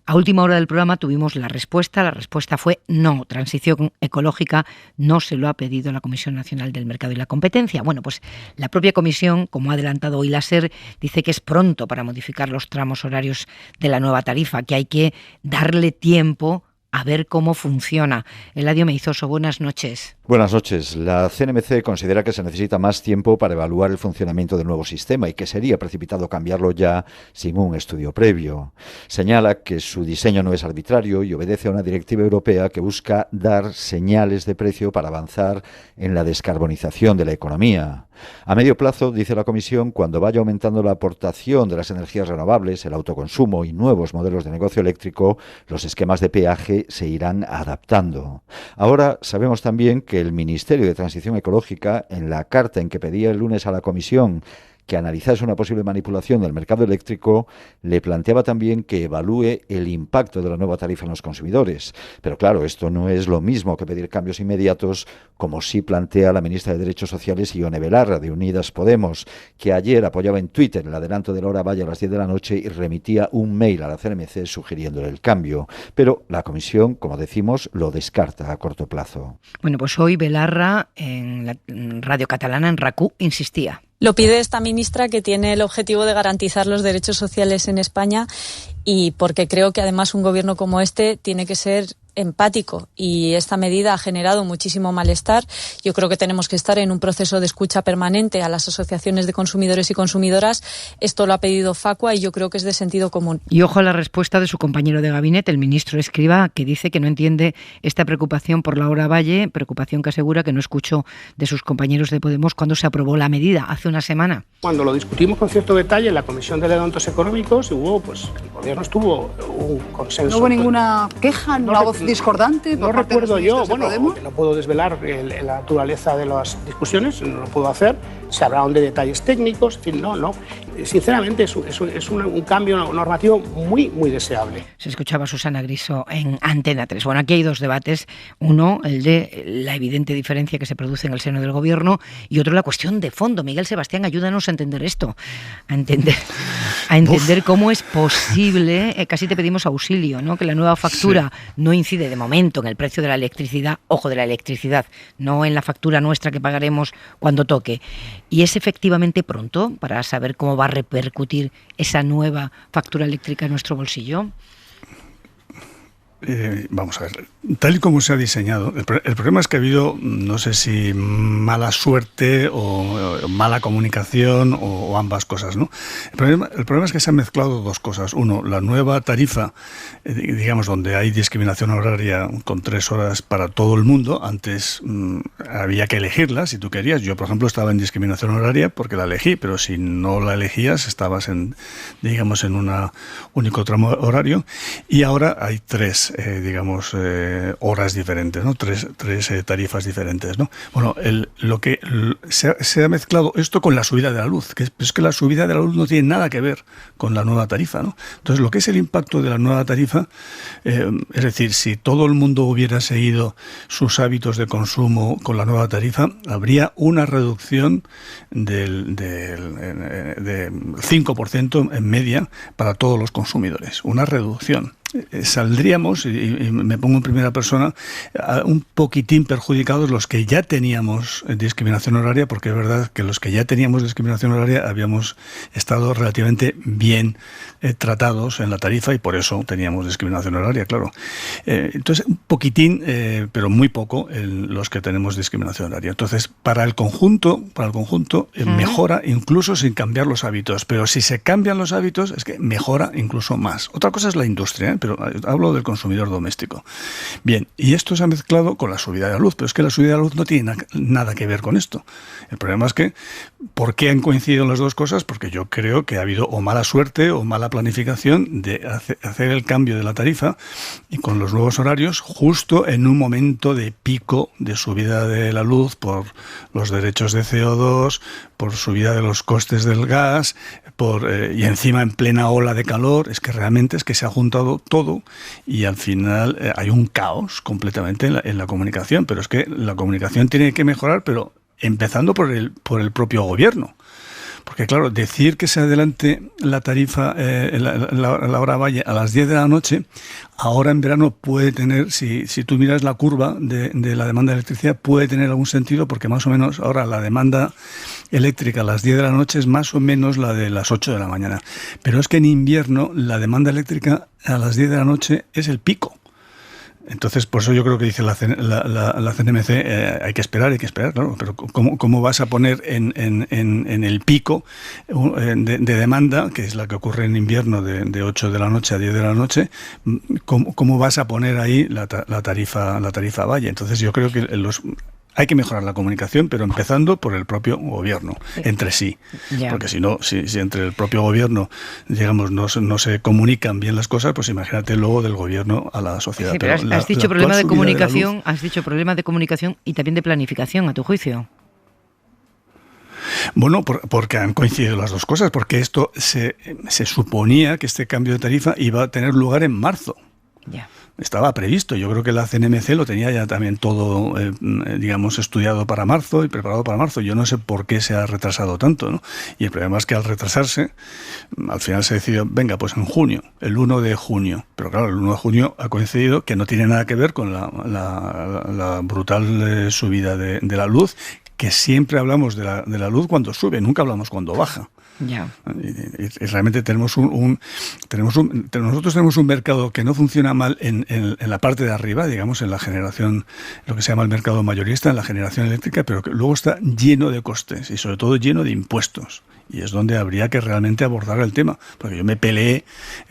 A última hora del programa tuvimos la respuesta fue no, transición ecológica no se lo ha pedido la Comisión Nacional del Mercado y la Competencia. Bueno, pues la propia comisión, como ha adelantado hoy la SER, dice que es pronto para modificar los tramos horarios de la nueva tarifa, que hay que darle tiempo a ver cómo funciona. Eladio Meizoso, buenas noches. Buenas noches. La CNMC considera que se necesita más tiempo para evaluar el funcionamiento del nuevo sistema y que sería precipitado cambiarlo ya sin un estudio previo. Señala que su diseño no es arbitrario y obedece a una directiva europea que busca dar señales de precio para avanzar en la descarbonización de la economía. A medio plazo, dice la Comisión, cuando vaya aumentando la aportación de las energías renovables, el autoconsumo y nuevos modelos de negocio eléctrico, los esquemas de peaje se irán adaptando. Ahora sabemos también que el Ministerio de Transición Ecológica, en la carta en que pedía el lunes a la Comisión que analizase una posible manipulación del mercado eléctrico, le planteaba también que evalúe el impacto de la nueva tarifa en los consumidores. Pero claro, esto no es lo mismo que pedir cambios inmediatos, como sí plantea la ministra de Derechos Sociales, Ione Belarra, de Unidas Podemos, que ayer apoyaba en Twitter el adelanto de la hora valle a las 10 de la noche y remitía un mail a la CNMC sugiriéndole el cambio. Pero la Comisión, como decimos, lo descarta a corto plazo. Bueno, pues hoy Belarra, en la radio catalana, en RAC1, insistía. Lo pide esta ministra, que tiene el objetivo de garantizar los derechos sociales en España, y porque creo que además un gobierno como este tiene que ser empático, y esta medida ha generado muchísimo malestar. Yo creo que tenemos que estar en un proceso de escucha permanente a las asociaciones de consumidores y consumidoras. Esto lo ha pedido Facua y yo creo que es de sentido común. Y ojo a la respuesta de su compañero de gabinete, el ministro Escrivá, que dice que no entiende esta preocupación por la hora valle, preocupación que asegura que no escuchó de sus compañeros de Podemos cuando se aprobó la medida hace una semana. Cuando lo discutimos con cierto detalle en la Comisión de Elementos Económicos, el gobierno estuvo un consenso. ¿No hubo ninguna queja, una voz discordante? No recuerdo yo, no puedo desvelar la naturaleza de las discusiones, no lo puedo hacer. Se hablaron de detalles técnicos, en fin, no. Sinceramente es un cambio normativo muy, muy deseable. Se escuchaba Susana Griso en Antena 3. Bueno, aquí hay dos debates. Uno, el de la evidente diferencia que se produce en el seno del gobierno, y otro, la cuestión de fondo. Miguel Sebastián, ayúdanos a entender esto, a entender cómo es posible, casi te pedimos auxilio, ¿no? Que la nueva factura no incide de momento en el precio de la electricidad, no en la factura nuestra que pagaremos cuando toque. Y es efectivamente pronto para saber cómo va a repercutir esa nueva factura eléctrica en nuestro bolsillo. Vamos a ver, tal y como se ha diseñado, el problema es que ha habido, no sé si mala suerte o mala comunicación o ambas cosas, ¿no? El problema es que se han mezclado dos cosas. Uno, la nueva tarifa, digamos, donde hay discriminación horaria con 3 horas para todo el mundo. Antes había que elegirla si tú querías. Yo, por ejemplo, estaba en discriminación horaria porque la elegí, pero si no la elegías estabas en un único tramo horario. Y ahora hay 3 horas diferentes, ¿no? Tres tarifas diferentes, ¿no? Bueno, se ha mezclado esto con la subida de la luz, que es que la subida de la luz no tiene nada que ver con la nueva tarifa, ¿no? Entonces, lo que es el impacto de la nueva tarifa, es decir, si todo el mundo hubiera seguido sus hábitos de consumo con la nueva tarifa, habría una reducción del 5% en media para todos los consumidores, una reducción. Saldríamos, y me pongo en primera persona, un poquitín perjudicados los que ya teníamos discriminación horaria, porque es verdad que los que ya teníamos discriminación horaria habíamos estado relativamente bien tratados en la tarifa y por eso teníamos discriminación horaria, claro. Entonces, un poquitín, pero muy poco, los que tenemos discriminación horaria. Entonces, para el conjunto mejora incluso sin cambiar los hábitos, pero si se cambian los hábitos es que mejora incluso más. Otra cosa es la industria, pero hablo del consumidor doméstico. Bien, y esto se ha mezclado con la subida de la luz, pero es que la subida de la luz no tiene nada que ver con esto. El problema es que, ¿por qué han coincidido las dos cosas? Porque yo creo que ha habido o mala suerte o mala planificación de hacer el cambio de la tarifa y con los nuevos horarios justo en un momento de pico de subida de la luz por los derechos de CO2, por subida de los costes del gas, y encima en plena ola de calor. Es que realmente se ha juntado todo y al final hay un caos completamente en la comunicación, pero es que la comunicación tiene que mejorar, pero empezando por el propio gobierno. Porque claro, decir que se adelante la tarifa, la hora valle a las 10 de la noche, ahora en verano puede tener, si tú miras la curva de la demanda de electricidad, puede tener algún sentido, porque más o menos ahora la demanda eléctrica a las 10 de la noche es más o menos la de las 8 de la mañana. Pero es que en invierno la demanda eléctrica a las 10 de la noche es el pico. Entonces, por eso yo creo que dice la CNMC, hay que esperar, claro, pero ¿cómo vas a poner en el pico de demanda, que es la que ocurre en invierno de 8 de la noche a 10 de la noche, cómo vas a poner ahí la tarifa valle? Entonces yo creo que hay que mejorar la comunicación, pero empezando por el propio gobierno, entre sí. Ya. Porque si no, si entre el propio gobierno, digamos, no se comunican bien las cosas, pues imagínate luego del gobierno a la sociedad. Sí, pero has dicho problema de comunicación, has dicho problema de comunicación y también de planificación, a tu juicio. Bueno, porque han coincidido las dos cosas, porque esto se suponía que este cambio de tarifa iba a tener lugar en marzo. Ya. Estaba previsto. Yo creo que la CNMC lo tenía ya también todo, digamos, estudiado para marzo y preparado para marzo. Yo no sé por qué se ha retrasado tanto, ¿no? Y el problema es que al retrasarse, al final se decidió, venga, pues en junio, el 1 de junio. Pero claro, el 1 de junio ha coincidido que no tiene nada que ver con la brutal subida de la luz, que siempre hablamos de la luz cuando sube, nunca hablamos cuando baja. Ya. Y realmente nosotros tenemos un mercado que no funciona mal en la parte de arriba, digamos, en la generación, lo que se llama el mercado mayorista, en la generación eléctrica, pero que luego está lleno de costes y sobre todo lleno de impuestos. Y es donde habría que realmente abordar el tema. Porque yo me peleé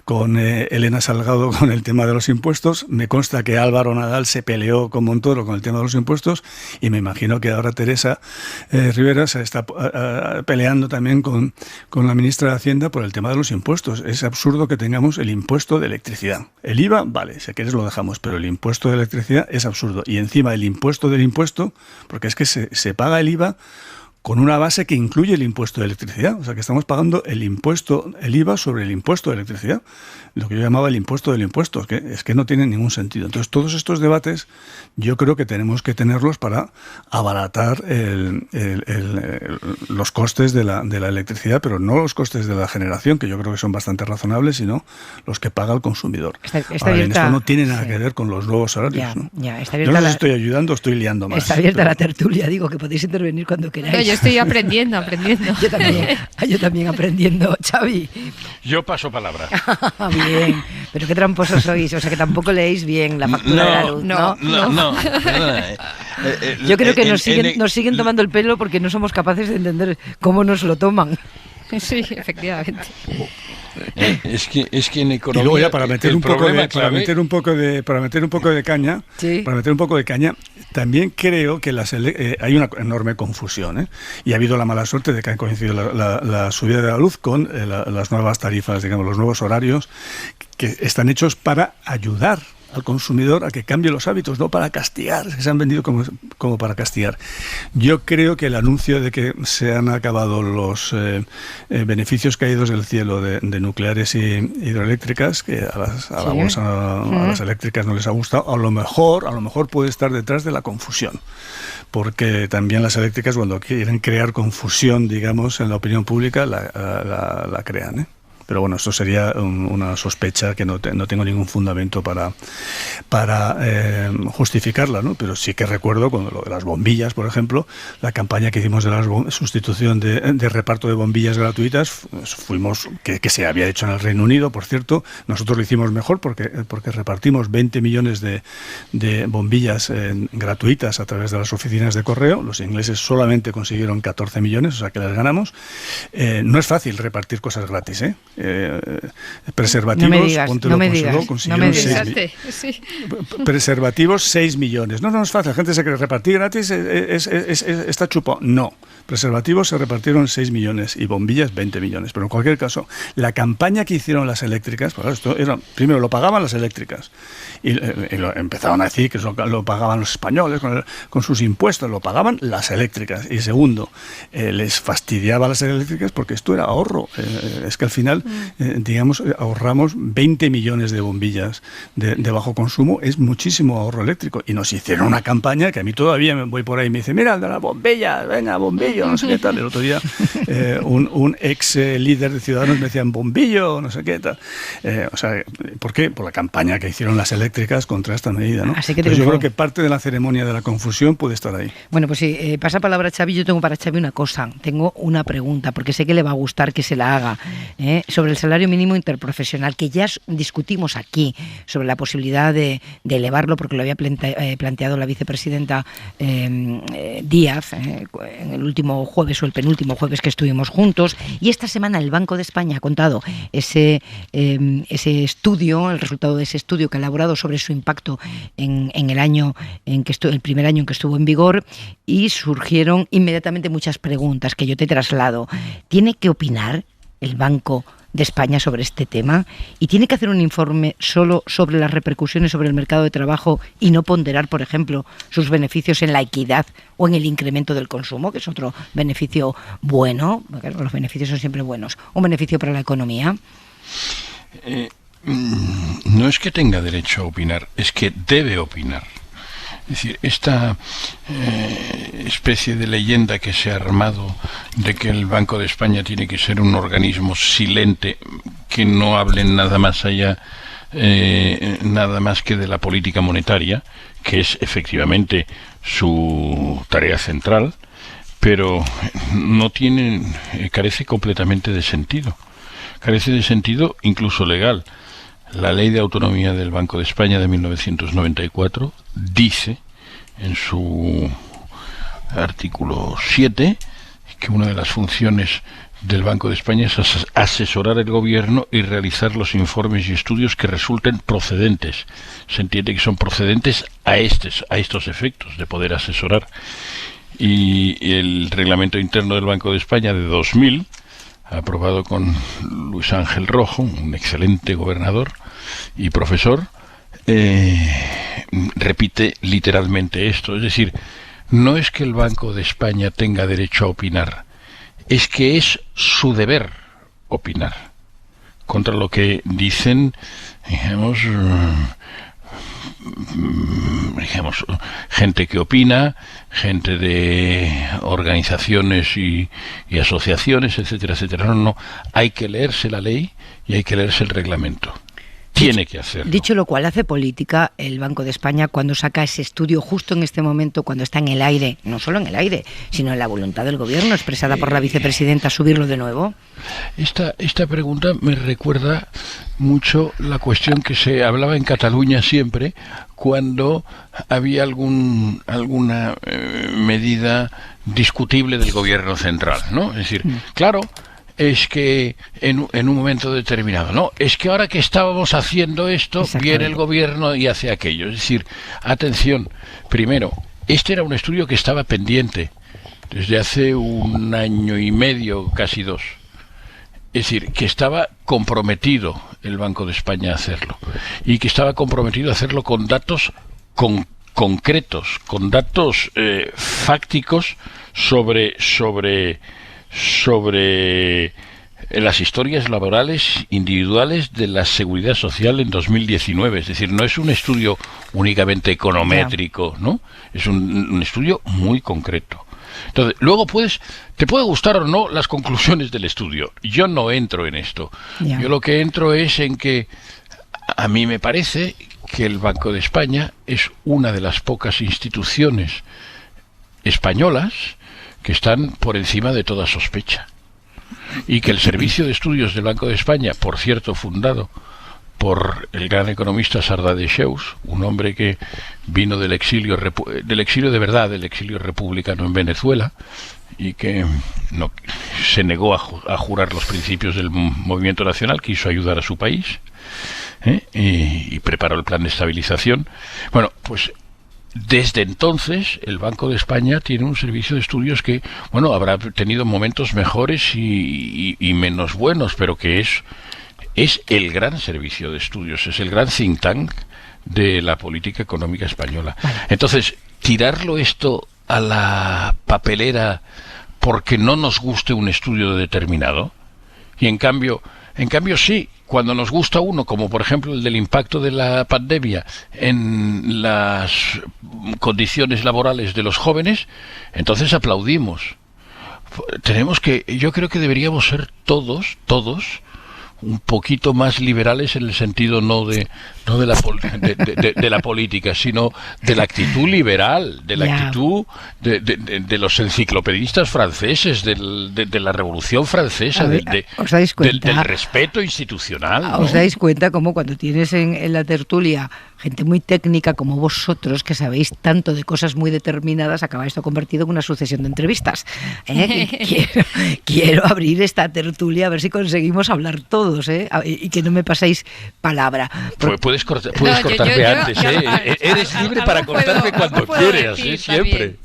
con Elena Salgado con el tema de los impuestos. Me consta que Álvaro Nadal se peleó con Montoro con el tema de los impuestos. Y me imagino que ahora Teresa Rivera se está peleando también con la ministra de Hacienda por el tema de los impuestos. Es absurdo que tengamos el impuesto de electricidad. El IVA, vale, si quieres lo dejamos, pero el impuesto de electricidad es absurdo. Y encima el impuesto del impuesto, porque es que se paga el IVA con una base que incluye el impuesto de electricidad. O sea, que estamos pagando el IVA sobre el impuesto de electricidad. Lo que yo llamaba el impuesto del impuesto, es que no tiene ningún sentido. Entonces, todos estos debates yo creo que tenemos que tenerlos para abaratar los costes de la electricidad, pero no los costes de la generación, que yo creo que son bastante razonables, sino los que paga el consumidor. Ahora bien, esto no tiene nada que ver con los nuevos horarios, ¿no? Está yo no sé si estoy ayudando o estoy liando más. Está abierta la tertulia, digo, que podéis intervenir cuando queráis. No, yo estoy aprendiendo. Yo también aprendiendo, Xavi. Yo paso palabra. Bien, pero qué tramposos sois, o sea que tampoco leéis bien la factura de la luz, ¿no? No. Yo creo que nos siguen tomando el pelo porque no somos capaces de entender cómo nos lo toman. Sí, efectivamente. Es que en economía, y luego ya para meter un poco de caña, también creo que hay una enorme confusión, y ha habido la mala suerte de que han coincidido la subida de la luz con las nuevas tarifas, digamos, los nuevos horarios que están hechos para ayudar al consumidor a que cambie los hábitos, no para castigar, que se han vendido como para castigar. Yo creo que el anuncio de que se han acabado los beneficios caídos del cielo de nucleares y hidroeléctricas, que a las eléctricas no les ha gustado, a lo mejor puede estar detrás de la confusión, porque también las eléctricas, cuando quieren crear confusión, digamos, en la opinión pública, la crean, Pero bueno, esto sería una sospecha que no tengo ningún fundamento para justificarla, ¿no? Pero sí que recuerdo cuando lo de las bombillas, por ejemplo, la campaña que hicimos de la sustitución de reparto de bombillas gratuitas, fuimos que se había hecho en el Reino Unido, por cierto. Nosotros lo hicimos mejor porque repartimos 20 millones de bombillas gratuitas a través de las oficinas de correo. Los ingleses solamente consiguieron 14 millones, o sea que les ganamos. No es fácil repartir cosas gratis, Preservativos, no me digas, póntelo no me con digas, sudor, consiguieron no me digas. Sí. Preservativos 6 millones. No es fácil, la gente se cree repartir gratis está chupado. No, preservativos se repartieron 6 millones y bombillas 20 millones. Pero en cualquier caso, la campaña que hicieron las eléctricas, pues esto era, primero lo pagaban las eléctricas y empezaban a decir que lo pagaban los españoles con sus impuestos, lo pagaban las eléctricas. Y segundo, les fastidiaba las eléctricas porque esto era ahorro. Es que al final, digamos, ahorramos 20 millones de bombillas de bajo consumo, es muchísimo ahorro eléctrico. Y nos hicieron una campaña que a mí todavía me voy por ahí y me dice, mira, de las bombillas, venga, bombillo, no sé qué tal. El otro día un ex líder de Ciudadanos me decían, bombillo, no sé qué tal. O sea, ¿por qué? Por la campaña que hicieron las eléctricas contra esta medida, ¿no? Así que yo creo que parte de la ceremonia de la confusión puede estar ahí. Bueno, pues si pasa palabra a Xavi, yo tengo para Xavi una cosa, tengo una pregunta, porque sé que le va a gustar que se la haga, sobre el salario mínimo interprofesional, que ya discutimos aquí, sobre la posibilidad de elevarlo, porque lo había planteado la vicepresidenta Díaz en el último jueves o el penúltimo jueves que estuvimos juntos, y esta semana el Banco de España ha contado ese estudio, el resultado de ese estudio que ha elaborado sobre su impacto en el año en que el primer año en que estuvo en vigor, y surgieron inmediatamente muchas preguntas que yo te traslado. ¿Tiene que opinar el Banco de España sobre este tema? ¿Y tiene que hacer un informe solo sobre las repercusiones sobre el mercado de trabajo y no ponderar, por ejemplo, sus beneficios en la equidad o en el incremento del consumo, que es otro beneficio bueno? Porque los beneficios son siempre buenos. ¿Un beneficio para la economía? No es que tenga derecho a opinar, es que debe opinar. Es decir, esta especie de leyenda que se ha armado de que el Banco de España tiene que ser un organismo silente, que no hable nada más allá, nada más que de la política monetaria, que es efectivamente su tarea central, pero carece completamente de sentido. Carece de sentido incluso legal. La Ley de Autonomía del Banco de España de 1994 dice en su artículo 7 que una de las funciones del Banco de España es asesorar el gobierno y realizar los informes y estudios que resulten procedentes. Se entiende que son procedentes a estos efectos de poder asesorar. Y el reglamento interno del Banco de España de 2000, aprobado con Luis Ángel Rojo, un excelente gobernador y profesor, repite literalmente esto. Es decir, no es que el Banco de España tenga derecho a opinar, es que es su deber opinar. Contra lo que dicen, digamos, gente que opina, gente de organizaciones y asociaciones, etcétera, etcétera. No, hay que leerse la ley y hay que leerse el reglamento. Tiene que hacerlo. Dicho lo cual, hace política el Banco de España cuando saca ese estudio justo en este momento, cuando está en el aire, no solo en el aire, sino en la voluntad del gobierno expresada por la vicepresidenta, subirlo de nuevo. Esta pregunta me recuerda mucho la cuestión que se hablaba en Cataluña siempre cuando había alguna medida discutible del gobierno central, ¿no? Es decir, claro, es que en un momento determinado, no, es que ahora que estábamos haciendo esto, viene el gobierno y hace aquello. Es decir, atención, primero, este era un estudio que estaba pendiente desde hace 1 año y medio, casi 2. Es decir, que estaba comprometido el Banco de España a hacerlo, y que estaba comprometido a hacerlo con datos concretos, con datos fácticos sobre las historias laborales individuales de la seguridad social en 2019. Es decir, no es un estudio únicamente econométrico, ¿no? Es un estudio muy concreto. Entonces, luego te puede gustar o no las conclusiones del estudio. Yo no entro en esto. Yo lo que entro es en que a mí me parece que el Banco de España es una de las pocas instituciones españolas que están por encima de toda sospecha, y que el Servicio de Estudios del Banco de España, por cierto fundado por el gran economista Sardá de Cheus, un hombre que vino del exilio de verdad, del exilio republicano en Venezuela, y que se negó a jurar los principios del movimiento nacional, quiso ayudar a su país, y preparó el plan de estabilización. Bueno, pues desde entonces el Banco de España tiene un servicio de estudios que, bueno, habrá tenido momentos mejores y menos buenos, pero que es el gran servicio de estudios, es el gran think tank de la política económica española. Entonces, tirarlo esto a la papelera porque no nos guste un estudio determinado, y en cambio sí, cuando nos gusta uno, como por ejemplo el del impacto de la pandemia en las condiciones laborales de los jóvenes, entonces aplaudimos. Yo creo que deberíamos ser todos un poquito más liberales en el sentido no de la política, sino de la actitud liberal, de la actitud de los enciclopedistas franceses, de la Revolución Francesa, ¿os dais cuenta? del respeto institucional, ¿no? ¿Os dais cuenta cómo cuando tienes en la tertulia gente muy técnica como vosotros, que sabéis tanto de cosas muy determinadas, acaba esto convertido en una sucesión de entrevistas? Quiero abrir esta tertulia a ver si conseguimos hablar todos, y que no me paséis palabra. Puedes cortarme antes, eres libre para cortarme cuando quieras, siempre.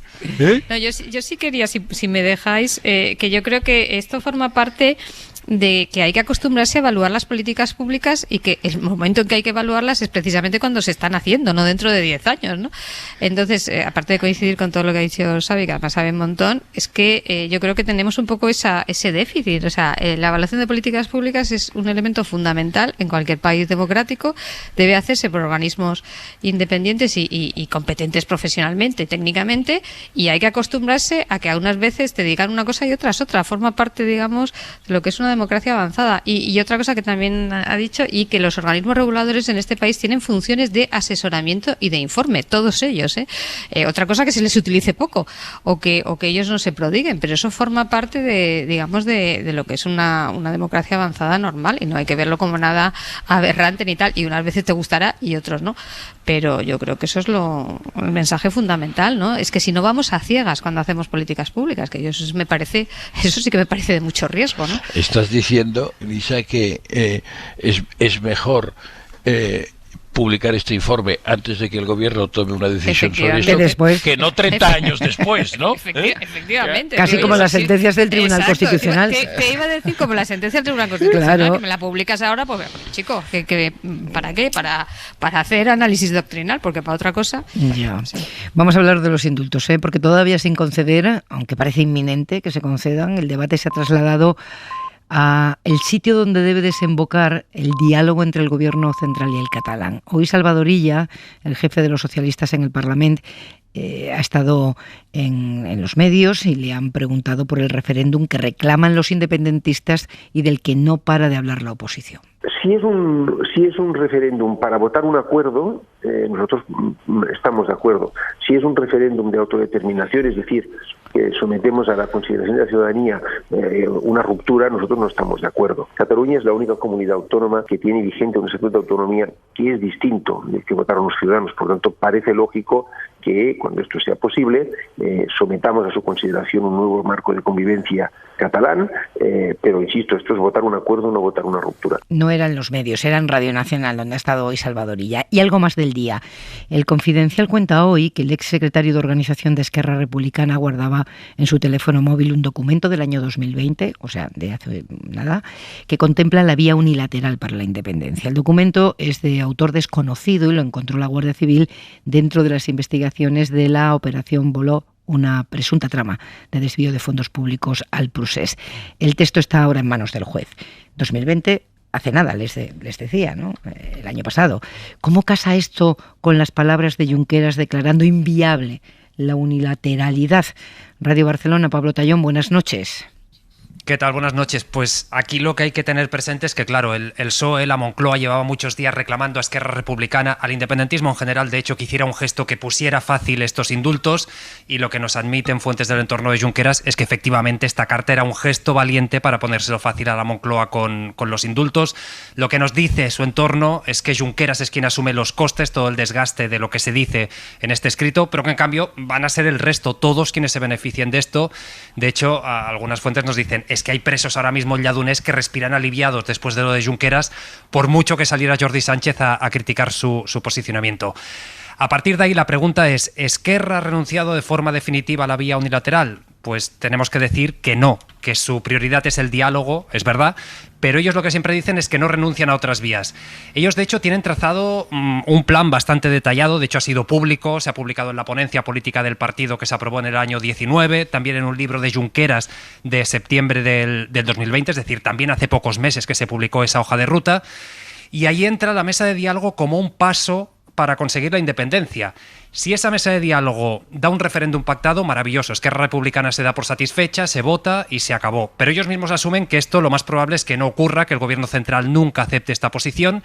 No, yo sí quería, si me dejáis, que yo creo que esto forma parte de que hay que acostumbrarse a evaluar las políticas públicas, y que el momento en que hay que evaluarlas es precisamente cuando se están haciendo, no dentro de 10 años, ¿no? Entonces, aparte de coincidir con todo lo que ha dicho Xavi, que además sabe un montón, es que yo creo que tenemos un poco ese déficit. O sea, la evaluación de políticas públicas es un elemento fundamental en cualquier país democrático. Debe hacerse por organismos independientes y competentes profesionalmente, técnicamente, y hay que acostumbrarse a que algunas veces te digan una cosa y otras otra. Forma parte, digamos, de lo que es una democracia avanzada. Y otra cosa que también ha dicho, y que los organismos reguladores en este país tienen funciones de asesoramiento y de informe, todos ellos. Otra cosa que se les utilice poco, o que ellos no se prodiguen, pero eso forma parte de lo que es una democracia avanzada normal, y no hay que verlo como nada aberrante ni tal, y unas veces te gustará y otros no. Pero yo creo que eso es el mensaje fundamental, ¿no? Es que si no vamos a ciegas cuando hacemos políticas públicas, que eso sí que me parece de mucho riesgo, ¿no? Estás diciendo, Lisa, que es mejor publicar este informe antes de que el gobierno tome una decisión sobre esto, que no 30 años después, ¿no? Efectivamente. Casi como las sentencias del Tribunal Constitucional. Te iba a decir como la sentencia del Tribunal Constitucional, claro. Que me la publicas ahora, pues chico, ¿para qué? Para hacer análisis doctrinal, porque para otra cosa. Ya. Sí. Vamos a hablar de los indultos, porque todavía sin conceder, aunque parece inminente que se concedan, el debate se ha trasladado a el sitio donde debe desembocar el diálogo entre el gobierno central y el catalán. Hoy Salvador Illa, el jefe de los socialistas en el Parlamento, ha estado en los medios y le han preguntado por el referéndum que reclaman los independentistas y del que no para de hablar la oposición. Si es un referéndum para votar un acuerdo, nosotros estamos de acuerdo. Si es un referéndum de autodeterminación, es decir, que sometemos a la consideración de la ciudadanía una ruptura, nosotros no estamos de acuerdo. Cataluña es la única comunidad autónoma que tiene vigente un estatuto de autonomía que es distinto del que votaron los ciudadanos. Por lo tanto, parece lógico que cuando esto sea posible sometamos a su consideración un nuevo marco de convivencia catalán, pero insisto, esto es votar un acuerdo, no votar una ruptura. No eran los medios, era en Radio Nacional, donde ha estado hoy Salvador Illa. Y algo más del día. El Confidencial cuenta hoy que el exsecretario de Organización de Esquerra Republicana guardaba en su teléfono móvil un documento del año 2020, o sea, de hace nada, que contempla la vía unilateral para la independencia. El documento es de autor desconocido y lo encontró la Guardia Civil dentro de las investigaciones de la Operación Voló, una presunta trama de desvío de fondos públicos al Prusés. El texto está ahora en manos del juez. 2020, hace nada, les decía, ¿no? El año pasado. ¿Cómo casa esto con las palabras de Junqueras declarando inviable la unilateralidad? Radio Barcelona, Pablo Tallón, buenas noches. ¿Qué tal? Buenas noches. Pues aquí lo que hay que tener presente es que, claro, el PSOE, la Moncloa, llevaba muchos días reclamando a Esquerra Republicana, al independentismo en general, de hecho, que hiciera un gesto que pusiera fácil estos indultos, y lo que nos admiten fuentes del entorno de Junqueras es que efectivamente esta carta era un gesto valiente para ponérselo fácil a la Moncloa con los indultos. Lo que nos dice su entorno es que Junqueras es quien asume los costes, todo el desgaste de lo que se dice en este escrito, pero que en cambio van a ser el resto, todos quienes se beneficien de esto. De hecho, algunas fuentes nos dicen es que hay presos ahora mismo en Lledoners que respiran aliviados después de lo de Junqueras, por mucho que saliera Jordi Sánchez a criticar su posicionamiento. A partir de ahí la pregunta es, ¿Esquerra ha renunciado de forma definitiva a la vía unilateral? Pues tenemos que decir que no, que su prioridad es el diálogo, es verdad, pero ellos lo que siempre dicen es que no renuncian a otras vías. Ellos, de hecho, tienen trazado un plan bastante detallado, de hecho ha sido público, se ha publicado en la ponencia política del partido que se aprobó en el año 19, también en un libro de Junqueras de septiembre del 2020, es decir, también hace pocos meses que se publicó esa hoja de ruta, y ahí entra la mesa de diálogo como un paso para conseguir la independencia. Si esa mesa de diálogo da un referéndum pactado, maravilloso, Esquerra Republicana se da por satisfecha, se vota y se acabó. Pero ellos mismos asumen que esto lo más probable es que no ocurra, que el gobierno central nunca acepte esta posición,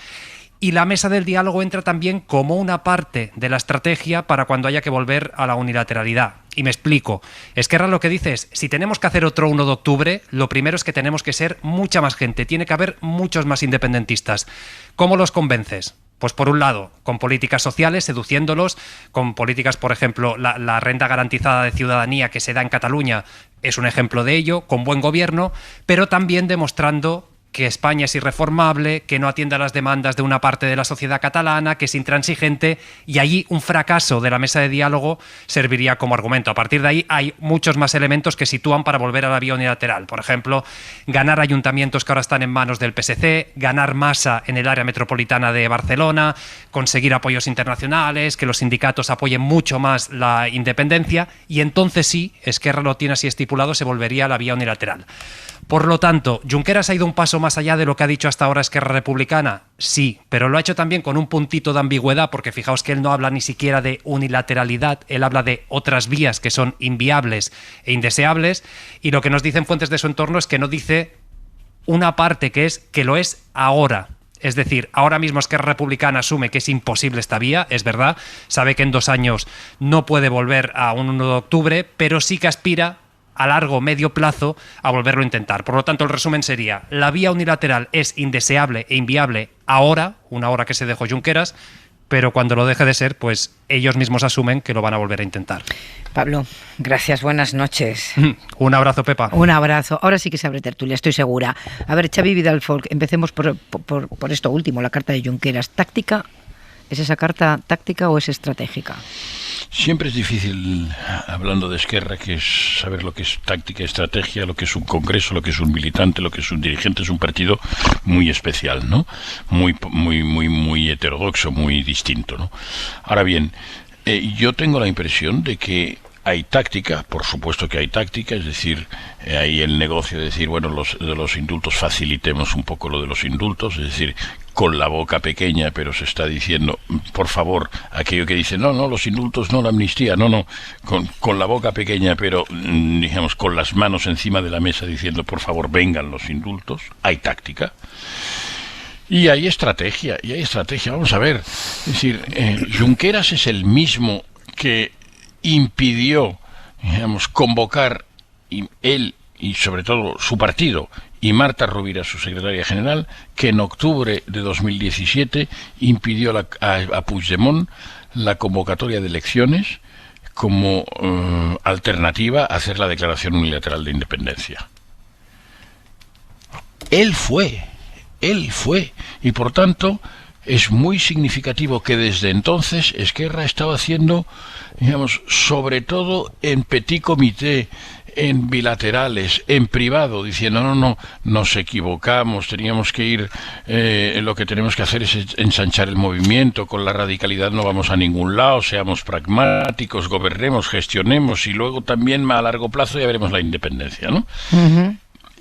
y la mesa del diálogo entra también como una parte de la estrategia para cuando haya que volver a la unilateralidad. Y me explico. Esquerra lo que dice es, si tenemos que hacer otro 1 de octubre, lo primero es que tenemos que ser mucha más gente, tiene que haber muchos más independentistas. ¿Cómo los convences? Pues por un lado, con políticas sociales, seduciéndolos, con políticas, por ejemplo, la renta garantizada de ciudadanía que se da en Cataluña es un ejemplo de ello, con buen gobierno, pero también demostrando que España es irreformable, que no atiende a las demandas de una parte de la sociedad catalana, que es intransigente, y allí un fracaso de la mesa de diálogo serviría como argumento. A partir de ahí hay muchos más elementos que sitúan para volver a la vía unilateral. Por ejemplo, ganar ayuntamientos que ahora están en manos del PSC, ganar masa en el área metropolitana de Barcelona, conseguir apoyos internacionales, que los sindicatos apoyen mucho más la independencia, y entonces sí, Esquerra lo tiene así estipulado, se volvería a la vía unilateral. Por lo tanto, ¿Junqueras ha ido un paso más allá de lo que ha dicho hasta ahora Esquerra Republicana? Sí, pero lo ha hecho también con un puntito de ambigüedad, porque fijaos que él no habla ni siquiera de unilateralidad, él habla de otras vías que son inviables e indeseables, y lo que nos dicen fuentes de su entorno es que no dice una parte que es que lo es ahora. Es decir, ahora mismo Esquerra Republicana asume que es imposible esta vía, es verdad, sabe que en 2 años no puede volver a un 1 de octubre, pero sí que aspira a largo, medio plazo, a volverlo a intentar. Por lo tanto, el resumen sería, la vía unilateral es indeseable e inviable ahora, una hora que se dejó Junqueras, pero cuando lo deje de ser, pues ellos mismos asumen que lo van a volver a intentar. Pablo, gracias, buenas noches. Un abrazo, Pepa. Un abrazo. Ahora sí que se abre tertulia, estoy segura. A ver, Xavi Vidal-Folk, empecemos por esto último, la carta de Junqueras. ¿Táctica? ¿Es esa carta táctica o es estratégica? Siempre es difícil, hablando de Esquerra, que es saber lo que es táctica, estrategia, lo que es un congreso, lo que es un militante, lo que es un dirigente. Es un partido muy especial, ¿no? Muy heterodoxo, muy distinto, ¿no? Ahora bien, yo tengo la impresión de que hay táctica, por supuesto que hay táctica, es decir, hay el negocio de decir, bueno, de los indultos facilitemos un poco lo de los indultos, es decir, con la boca pequeña, pero se está diciendo, por favor, aquello que dice, no, los indultos, no, la amnistía, no, con la boca pequeña, pero, digamos, con las manos encima de la mesa diciendo, por favor, vengan los indultos, hay táctica. Y hay estrategia, vamos a ver, es decir, Junqueras es el mismo que impidió, digamos, convocar él y sobre todo su partido y Marta Rovira, su secretaria general, que en octubre de 2017 impidió a Puigdemont la convocatoria de elecciones como alternativa a hacer la declaración unilateral de independencia. Él fue, y por tanto es muy significativo que desde entonces Esquerra estaba haciendo, digamos, sobre todo en petit comité, en bilaterales, en privado, diciendo no, nos equivocamos, teníamos que ir, lo que tenemos que hacer es ensanchar el movimiento, con la radicalidad no vamos a ningún lado, seamos pragmáticos, gobernemos, gestionemos y luego también a largo plazo ya veremos la independencia, ¿no? Uh-huh.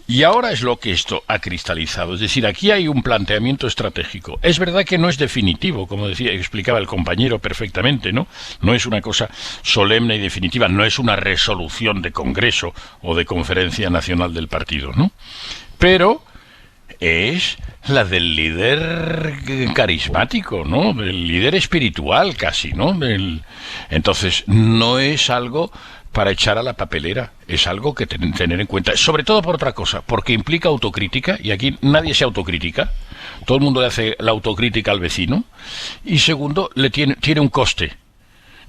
Y ahora es lo que esto ha cristalizado. Es decir, aquí hay un planteamiento estratégico. Es verdad que no es definitivo, como explicaba el compañero perfectamente, ¿no? No es una cosa solemne y definitiva, no es una resolución de Congreso o de Conferencia Nacional del partido, ¿no? Pero es la del líder carismático, ¿no? Del líder espiritual casi, ¿no? Entonces, no es algo para echar a la papelera, es algo que tener en cuenta, sobre todo por otra cosa, porque implica autocrítica, y aquí nadie se autocrítica, todo el mundo le hace la autocrítica al vecino, y segundo, tiene un coste,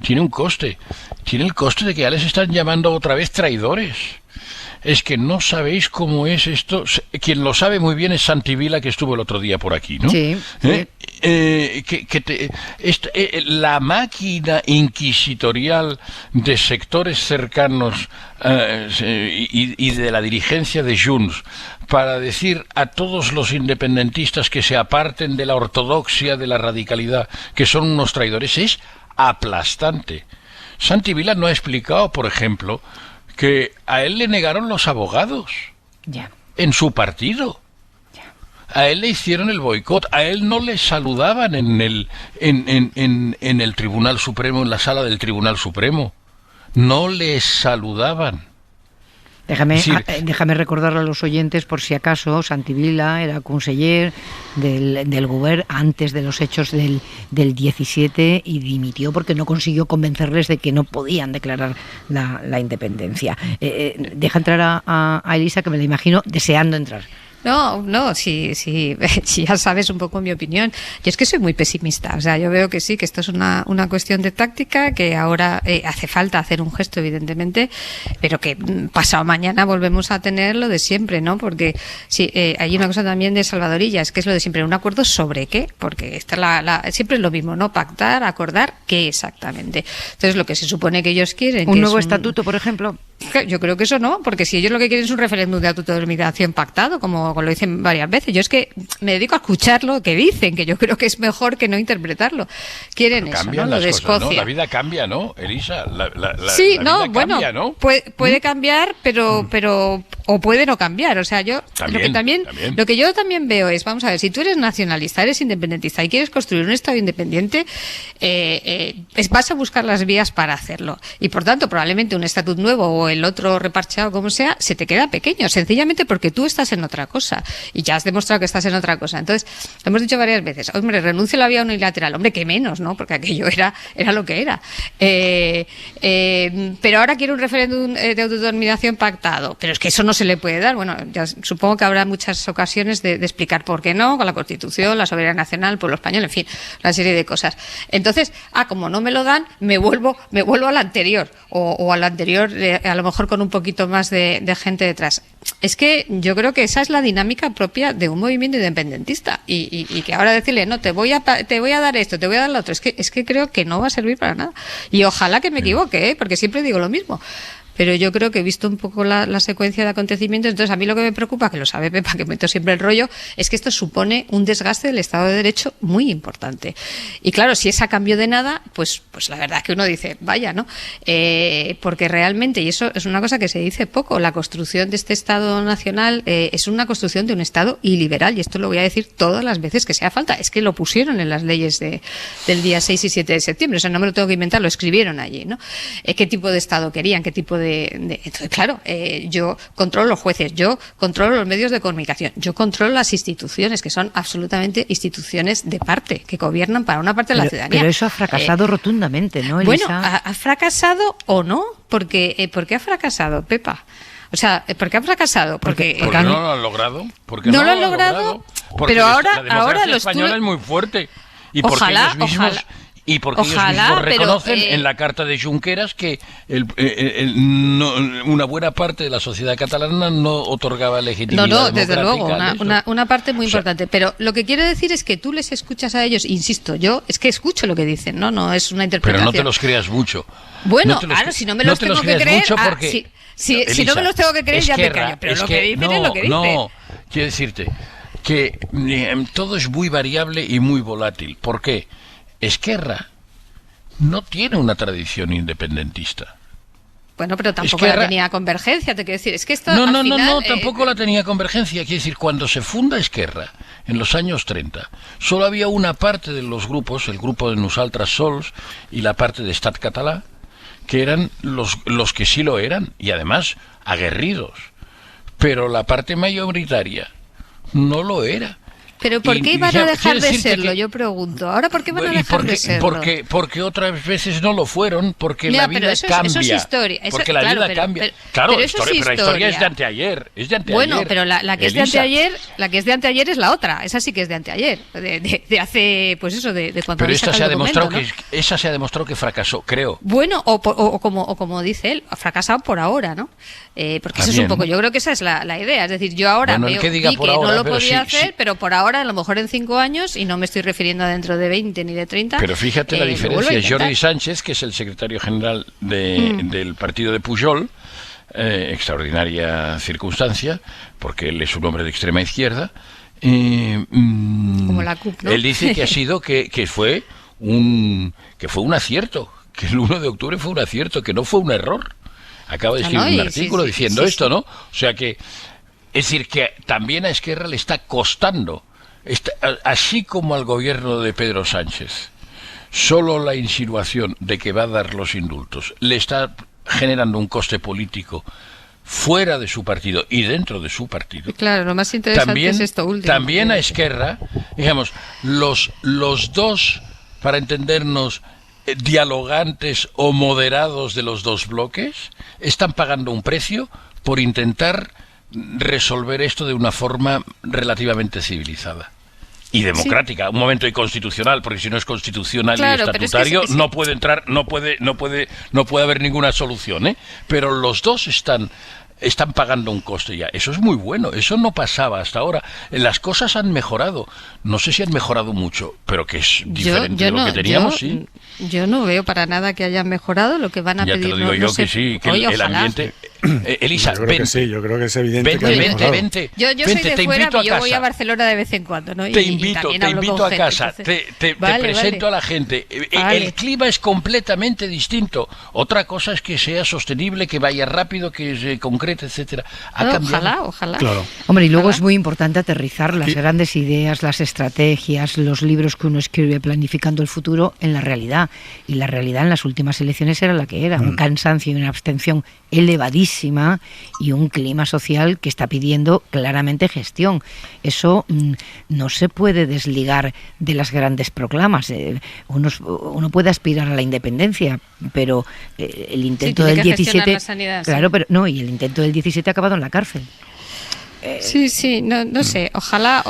tiene el coste de que ya les están llamando otra vez traidores. Es que no sabéis cómo es esto. Quien lo sabe muy bien es Santi Vila, que estuvo el otro día por aquí, ¿no? Sí. La máquina inquisitorial de sectores cercanos y de la dirigencia de Junts para decir a todos los independentistas que se aparten de la ortodoxia, de la radicalidad, que son unos traidores, es aplastante. Santi Vila no ha explicado, por ejemplo, que a él le negaron los abogados en su partido. A él le hicieron el boicot, a él no le saludaban en el Tribunal Supremo, en la sala del Tribunal Supremo. No le saludaban. Déjame recordarle a los oyentes, por si acaso, Santi Vila era conseller del Govern antes de los hechos del 17 y dimitió porque no consiguió convencerles de que no podían declarar la independencia. Deja entrar a Elisa, que me la imagino deseando entrar. No, sí, ya sabes un poco mi opinión. Yo es que soy muy pesimista, o sea, yo veo que sí, que esto es una cuestión de táctica, que ahora hace falta hacer un gesto, evidentemente, pero que pasado mañana volvemos a tener lo de siempre, ¿no? Porque sí, hay una cosa también de Salvadorilla, que es lo de siempre, un acuerdo sobre qué, porque siempre es lo mismo, ¿no? Pactar, acordar, ¿qué exactamente? Entonces, lo que se supone que ellos quieren... ¿Un nuevo estatuto, por ejemplo? Yo creo que eso no, porque si ellos lo que quieren es un referéndum de autodeterminación pactado, como lo dicen varias veces, yo es que me dedico a escuchar lo que dicen, que yo creo que es mejor que no interpretarlo. Quieren eso, ¿no? Lo de Escocia. ¿No? La vida cambia, ¿no, Elisa? Sí, la no, vida bueno, cambia, ¿no? puede cambiar, pero o puede no cambiar. O sea, yo lo que yo también veo es, vamos a ver, si tú eres nacionalista, eres independentista y quieres construir un Estado independiente, vas a buscar las vías para hacerlo. Y por tanto, probablemente un estatuto nuevo o el otro reparcheado, como sea, se te queda pequeño, sencillamente porque tú estás en otra cosa y ya has demostrado que estás en otra cosa. Entonces, lo hemos dicho varias veces, hombre, renuncio a la vía unilateral, hombre, que menos, ¿no? Porque aquello era lo que era. Pero ahora quiero un referéndum de autodeterminación pactado, pero es que eso no se le puede dar. Bueno, ya supongo que habrá muchas ocasiones de explicar por qué no, con la Constitución, la soberanía nacional, el pueblo español, en fin, una serie de cosas. Entonces, como no me lo dan, me vuelvo al anterior, o al anterior, a lo mejor con un poquito más de gente detrás. Es que yo creo que esa es la dinámica propia de un movimiento independentista y que ahora decirle, no, te voy a dar esto, te voy a dar lo otro, es que creo que no va a servir para nada. Y ojalá que me equivoque, porque siempre digo lo mismo. Pero yo creo que he visto un poco la secuencia de acontecimientos, entonces a mí lo que me preocupa, que lo sabe Pepa, que meto siempre el rollo, es que esto supone un desgaste del Estado de Derecho muy importante. Y claro, si es a cambio de nada, pues la verdad es que uno dice, vaya, ¿no? Porque realmente, y eso es una cosa que se dice poco, la construcción de este Estado nacional es una construcción de un Estado iliberal, y esto lo voy a decir todas las veces que sea falta. Es que lo pusieron en las leyes del día 6 y 7 de septiembre, o sea, no me lo tengo que inventar, lo escribieron allí, ¿no? ¿Qué tipo de Estado querían? ¿Qué tipo de entonces, claro, yo controlo los jueces, yo controlo los medios de comunicación, yo controlo las instituciones, que son absolutamente instituciones de parte, que gobiernan para una parte de la ciudadanía. Pero eso ha fracasado rotundamente, ¿no, Elisa? Bueno, ¿ha fracasado o no? ¿Por qué ha fracasado, Pepa? O sea, ¿por qué ha fracasado? Porque no lo han logrado. No lo han logrado, porque pero la democracia española es muy fuerte. Y porque ellos mismos... Y porque ellos mismos reconocen en la carta de Junqueras que una buena parte de la sociedad catalana no otorgaba legitimidad democrática. No, desde luego, una parte muy importante. Pero lo que quiero decir es que tú les escuchas a ellos, insisto, yo es que escucho lo que dicen, no es una interpretación. Pero no te los creas mucho. Bueno, claro, si no me los tengo que creer... Si no me los tengo que creer, ya me callo. Pero lo que dicen es lo que dicen. No, quiero decirte que todo es muy variable y muy volátil. ¿Por qué? Esquerra no tiene una tradición independentista. Bueno, pero tampoco la tenía Convergencia, te quiero decir. Es que esto No, tampoco la tenía Convergencia. Quiero decir, cuando se funda Esquerra, en los años 30, solo había una parte de los grupos, el grupo de Nosaltres Sols y la parte de Estat Català, que eran los que sí lo eran, y además aguerridos. Pero la parte mayoritaria no lo era. ¿Pero por qué iban a dejar de serlo? Yo pregunto. ¿Ahora por qué van a dejar de serlo? Porque otras veces no lo fueron, porque la vida cambia. Eso es historia. Porque la vida cambia. Claro, pero la historia es de anteayer. Bueno, pero la que es de anteayer es la otra. Esa sí que es de anteayer. De hace, pues eso, de cuando. Pero esa se ha demostrado que fracasó, creo. Bueno, o como dice él, ha fracasado por ahora, ¿no? Porque eso es un poco, yo creo que esa es la idea. Es decir, yo ahora veo que no lo podía hacer, pero por ahora, a lo mejor en 5 años, y no me estoy refiriendo a dentro de 20 ni de 30. Pero fíjate la diferencia. Jordi Sánchez, que es el secretario general del partido de Pujol, extraordinaria circunstancia, porque él es un hombre de extrema izquierda, como la CUP, ¿no? Él dice que ha sido que fue un acierto, que el 1 de octubre fue un acierto, que no fue un error. Acaba de escribir un artículo diciendo esto, ¿no? O sea que, es decir, que también a Esquerra le está costando, así como al gobierno de Pedro Sánchez, solo la insinuación de que va a dar los indultos le está generando un coste político fuera de su partido y dentro de su partido. Claro, lo más interesante es esto último. También a Esquerra, digamos, los dos, para entendernos, dialogantes o moderados de los dos bloques, están pagando un precio por intentar resolver esto de una forma relativamente civilizada y democrática, un momento constitucional, porque si no es constitucional y estatutario, no puede haber ninguna solución, pero los dos están pagando un coste ya. Eso es muy bueno, eso no pasaba hasta ahora. Las cosas han mejorado, no sé si han mejorado mucho, pero que es diferente de lo que teníamos, sí. Yo no veo para nada que hayan mejorado. Lo que van a pedir... Ya te lo digo yo que sí, que el ambiente... Elisa, yo creo que es evidente. Vente. Yo soy de fuera, pero yo voy a Barcelona de vez en cuando, ¿no? Te invito a casa, te presento a la gente. El clima es completamente distinto. Otra cosa es que sea sostenible, que vaya rápido, que se concrete, etcétera. Ha cambiado. Ojalá. Claro. Hombre, y luego es muy importante aterrizar las grandes ideas, las estrategias, los libros que uno escribe planificando el futuro en la realidad. Y la realidad en las últimas elecciones era la que era, un cansancio y una abstención elevadísima y un clima social que está pidiendo claramente gestión. Eso no se puede desligar de las grandes proclamas. Uno puede aspirar a la independencia, pero el intento del 17, claro, pero no, y el intento del 17 ha acabado en la cárcel. No sé. Ojalá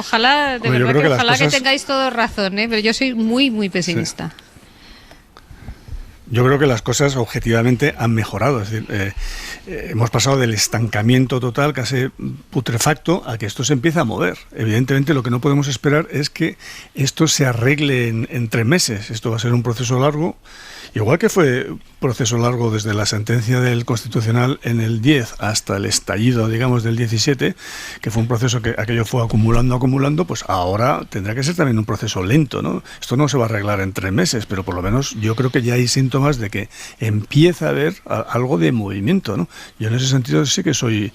de verdad que ojalá que tengáis todos razón, pero yo soy muy, muy pesimista. Sí. Yo creo que las cosas objetivamente han mejorado. Es decir, hemos pasado del estancamiento total, casi putrefacto, a que esto se empieza a mover. Evidentemente, lo que no podemos esperar es que esto se arregle en 3 meses. Esto va a ser un proceso largo, igual que fue un proceso largo desde la sentencia del Constitucional en el 10 hasta el estallido, digamos, del 17, que fue un proceso que aquello fue acumulando, pues ahora tendrá que ser también un proceso lento, ¿no? Esto no se va a arreglar en 3 meses, pero por lo menos yo creo que ya hay síntomas de que empieza a haber algo de movimiento, ¿no? Yo en ese sentido sí que soy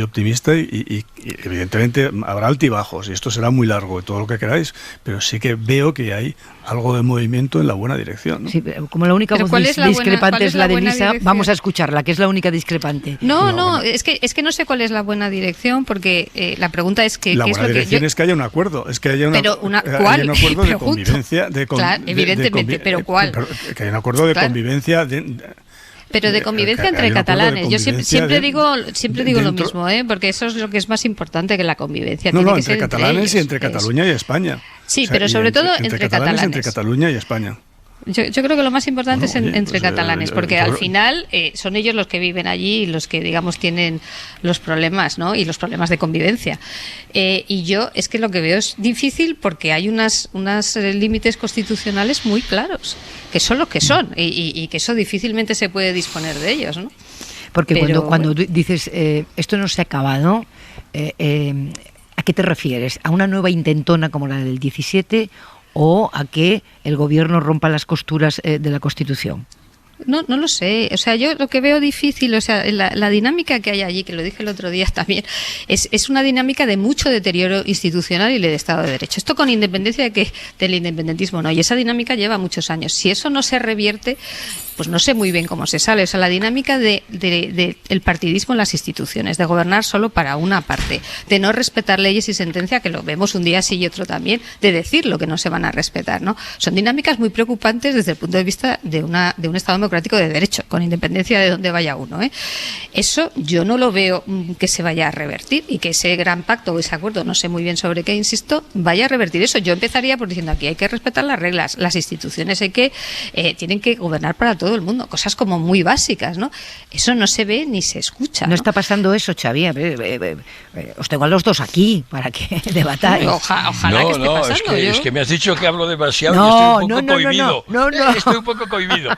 optimista y evidentemente habrá altibajos y esto será muy largo y todo lo que queráis, pero sí que veo que hay algo de movimiento en la buena dirección, ¿no? Sí, pero como la única voz discrepante es la de Elisa, vamos a escucharla, que es la única discrepante. No, es que no sé cuál es la buena dirección, porque la pregunta es que la buena dirección es que haya un acuerdo, es que haya un acuerdo de convivencia, claro, evidentemente, pero ¿cuál? Que haya un acuerdo de convivencia pero de convivencia entre catalanes. Yo siempre digo lo mismo, porque eso es lo que es más importante que la convivencia. No, entre catalanes y entre Cataluña y España. Sí, pero sobre todo entre catalanes. Entre Cataluña y España. Yo creo que lo más importante es entre catalanes, porque al final son ellos los que viven allí y los que, digamos, tienen los problemas, ¿no? Y los problemas de convivencia. Y yo es que lo que veo es difícil porque hay unos límites constitucionales muy claros, que son los que son, y que eso difícilmente se puede disponer de ellos, ¿no? Porque cuando dices esto no se ha acabado, ¿a qué te refieres? ¿A una nueva intentona como la del 17 o a que el gobierno rompa las costuras de la Constitución? No lo sé. O sea, yo lo que veo difícil, o sea, la dinámica que hay allí, que lo dije el otro día también, es una dinámica de mucho deterioro institucional y de Estado de Derecho. Esto con independencia del independentismo, no. Y esa dinámica lleva muchos años. Si eso no se revierte, pues no sé muy bien cómo se sale. O sea, la dinámica del partidismo en las instituciones, de gobernar solo para una parte, de no respetar leyes y sentencia, que lo vemos un día sí y otro también, de decir lo que no se van a respetar, ¿no? Son dinámicas muy preocupantes desde el punto de vista de un Estado democrático de derecho, con independencia de dónde vaya uno, ¿eh? Eso yo no lo veo que se vaya a revertir, y que ese gran pacto o ese acuerdo, no sé muy bien sobre qué, insisto, vaya a revertir eso. Yo empezaría por diciendo, aquí hay que respetar las reglas, las instituciones tienen que gobernar para todo el mundo, cosas como muy básicas, ¿no? Eso no se ve ni se escucha, ¿no? No está pasando eso, Xavi. Os tengo a los dos aquí para que debatáis. Ojalá que esté pasando. Es que me has dicho que hablo demasiado y estoy un poco cohibido. No. Estoy un poco cohibido.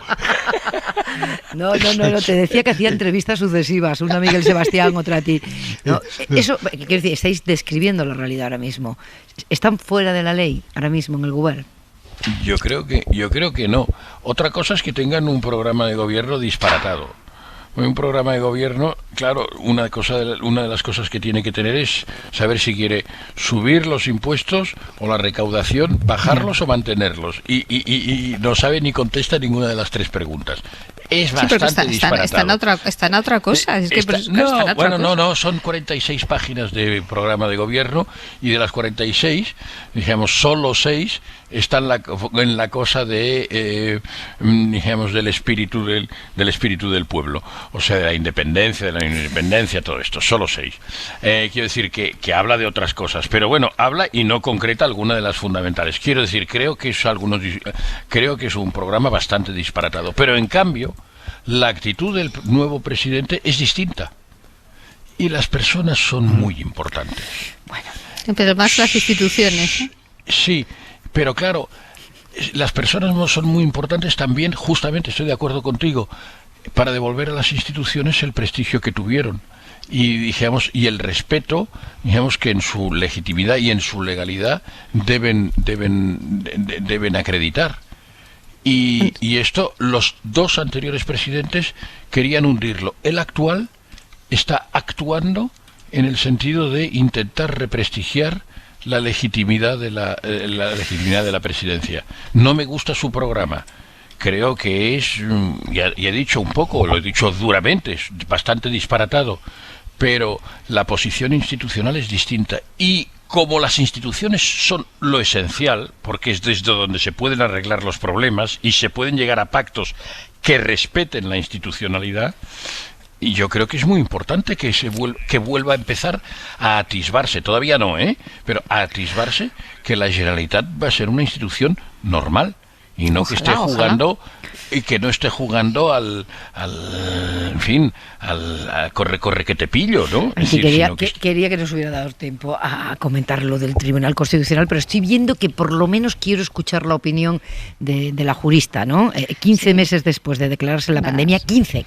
No, te decía que hacía entrevistas sucesivas, una a Miguel Sebastián, otra a ti. No, eso, quiero decir, estáis describiendo la realidad ahora mismo. ¿Están fuera de la ley ahora mismo en el gobierno? Yo creo que no. Otra cosa es que tengan un programa de gobierno disparatado. Un programa de gobierno, claro, una de las cosas que tiene que tener es saber si quiere subir los impuestos o la recaudación, bajarlos o mantenerlos. Y no sabe ni contesta ninguna de las tres preguntas. Es bastante disparatado. Está en otra cosa. Son 46 páginas de programa de gobierno, y de las 46, digamos, solo 6 están en la cosa de, digamos, del espíritu del pueblo, o sea, de la independencia, todo esto, solo 6. Quiero decir que habla de otras cosas, pero bueno, habla y no concreta alguna de las fundamentales. Quiero decir, creo que es un programa bastante disparatado, pero en cambio la actitud del nuevo presidente es distinta, y las personas son muy importantes. Pero más las instituciones, ¿eh? Sí, pero claro, las personas no son muy importantes también, justamente, estoy de acuerdo contigo, para devolver a las instituciones el prestigio que tuvieron y el respeto, digamos, que en su legitimidad y en su legalidad deben acreditar. Y esto los dos anteriores presidentes querían hundirlo. El actual está actuando en el sentido de intentar represtigiar la legitimidad de la presidencia. No me gusta su programa. Creo que es, ya he dicho un poco, lo he dicho duramente, es bastante disparatado, pero la posición institucional es distinta. Y como las instituciones son lo esencial, porque es desde donde se pueden arreglar los problemas y se pueden llegar a pactos que respeten la institucionalidad, y yo creo que es muy importante que vuelva a empezar a atisbarse, todavía no, pero a atisbarse que la Generalitat va a ser una institución normal y no que esté jugando y que no esté jugando al corre que te pillo, ¿no? Es decir, quería que nos hubiera dado tiempo a comentar lo del Tribunal Constitucional, pero estoy viendo que por lo menos quiero escuchar la opinión de la jurista, ¿no? 15 meses después de declararse la pandemia, 15,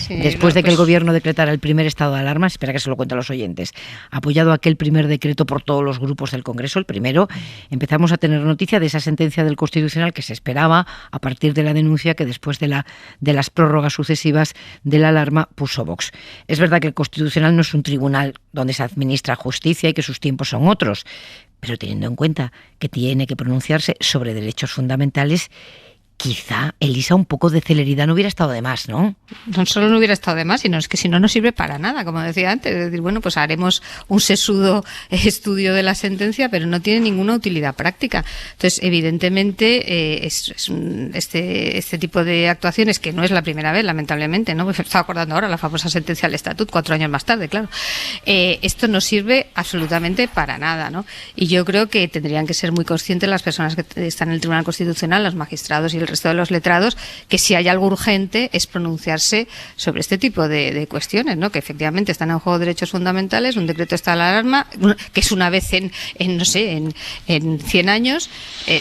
después de que el gobierno decretara el primer estado de alarma, espera que se lo cuente a los oyentes, apoyado aquel primer decreto por todos los grupos del Congreso, el primero, empezamos a tener noticia de esa sentencia del Constitucional que se esperaba a partir de la denuncia que después de las prórrogas sucesivas de la alarma puso Vox. Es verdad que el Constitucional no es un tribunal donde se administra justicia y que sus tiempos son otros, pero teniendo en cuenta que tiene que pronunciarse sobre derechos fundamentales, quizá, Elisa, un poco de celeridad no hubiera estado de más, ¿no? No solo no hubiera estado de más, sino es que si no sirve para nada, como decía antes. Es decir, bueno, pues haremos un sesudo estudio de la sentencia, pero no tiene ninguna utilidad práctica. Entonces, evidentemente, este tipo de actuaciones, que no es la primera vez, lamentablemente, ¿no? Me estaba acordando ahora la famosa sentencia del Estatut, 4 años más tarde, claro. Esto no sirve absolutamente para nada, ¿no? Y yo creo que tendrían que ser muy conscientes las personas que están en el Tribunal Constitucional, los magistrados y el resto de los letrados, que si hay algo urgente es pronunciarse sobre este tipo de cuestiones, ¿no? Que efectivamente están en juego derechos fundamentales, un decreto está de alarma, que es una vez en 100 años,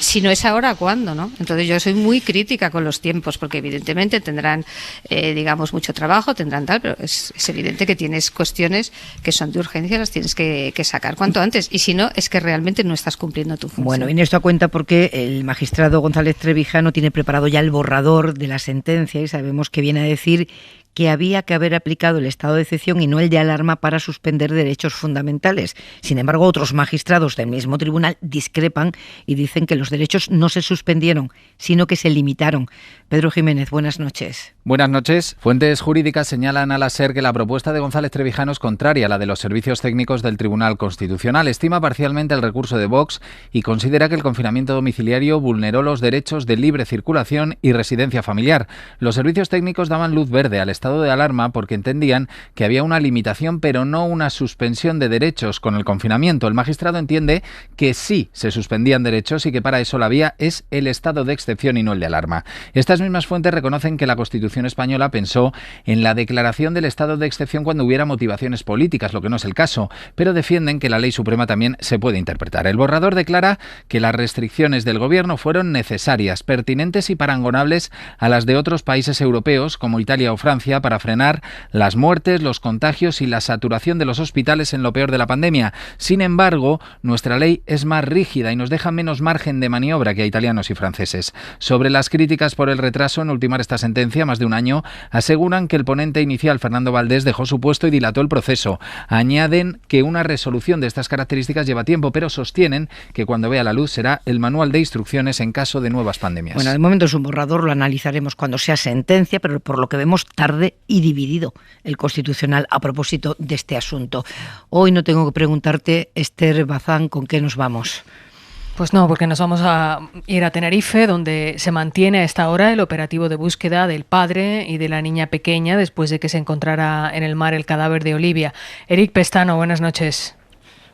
si no es ahora, ¿cuándo, no? Entonces yo soy muy crítica con los tiempos, porque evidentemente tendrán, digamos, mucho trabajo, tendrán tal, pero es evidente que tienes cuestiones que son de urgencia, las tienes que sacar cuanto antes, y si no, es que realmente no estás cumpliendo tu función. Bueno, viene esto a cuenta porque el magistrado González Trevijano tiene preparado ya el borrador de la sentencia y sabemos que viene a decir que había que haber aplicado el estado de excepción y no el de alarma para suspender derechos fundamentales. Sin embargo, otros magistrados del mismo tribunal discrepan y dicen que los derechos no se suspendieron, sino que se limitaron. Pedro Jiménez, buenas noches. Buenas noches. Fuentes jurídicas señalan a la SER que la propuesta de González Trevijano es contraria a la de los servicios técnicos del Tribunal Constitucional. Estima parcialmente el recurso de Vox y considera que el confinamiento domiciliario vulneró los derechos de libre circulación y residencia familiar. Los servicios técnicos daban luz verde al estado de alarma porque entendían que había una limitación pero no una suspensión de derechos con el confinamiento. El magistrado entiende que sí se suspendían derechos y que para eso la vía es el estado de excepción y no el de alarma. Estas mismas fuentes reconocen que la Constitución española pensó en la declaración del estado de excepción cuando hubiera motivaciones políticas, lo que no es el caso, pero defienden que la ley suprema también se puede interpretar. El borrador declara que las restricciones del gobierno fueron necesarias, pertinentes y parangonables a las de otros países europeos como Italia o Francia para frenar las muertes, los contagios y la saturación de los hospitales en lo peor de la pandemia. Sin embargo, nuestra ley es más rígida y nos deja menos margen de maniobra que a italianos y franceses. Sobre las críticas por el retraso en ultimar esta sentencia, más de un año, aseguran que el ponente inicial, Fernando Valdés, dejó su puesto y dilató el proceso. Añaden que una resolución de estas características lleva tiempo, pero sostienen que cuando vea la luz será el manual de instrucciones en caso de nuevas pandemias. Bueno, de momento es un borrador, lo analizaremos cuando sea sentencia, pero por lo que vemos tarde y dividido el Constitucional a propósito de este asunto. Hoy no tengo que preguntarte, Esther Bazán, ¿con qué nos vamos? Pues no, porque nos vamos a ir a Tenerife, donde se mantiene a esta hora el operativo de búsqueda del padre y de la niña pequeña después de que se encontrara en el mar el cadáver de Olivia. Eric Pestano, buenas noches.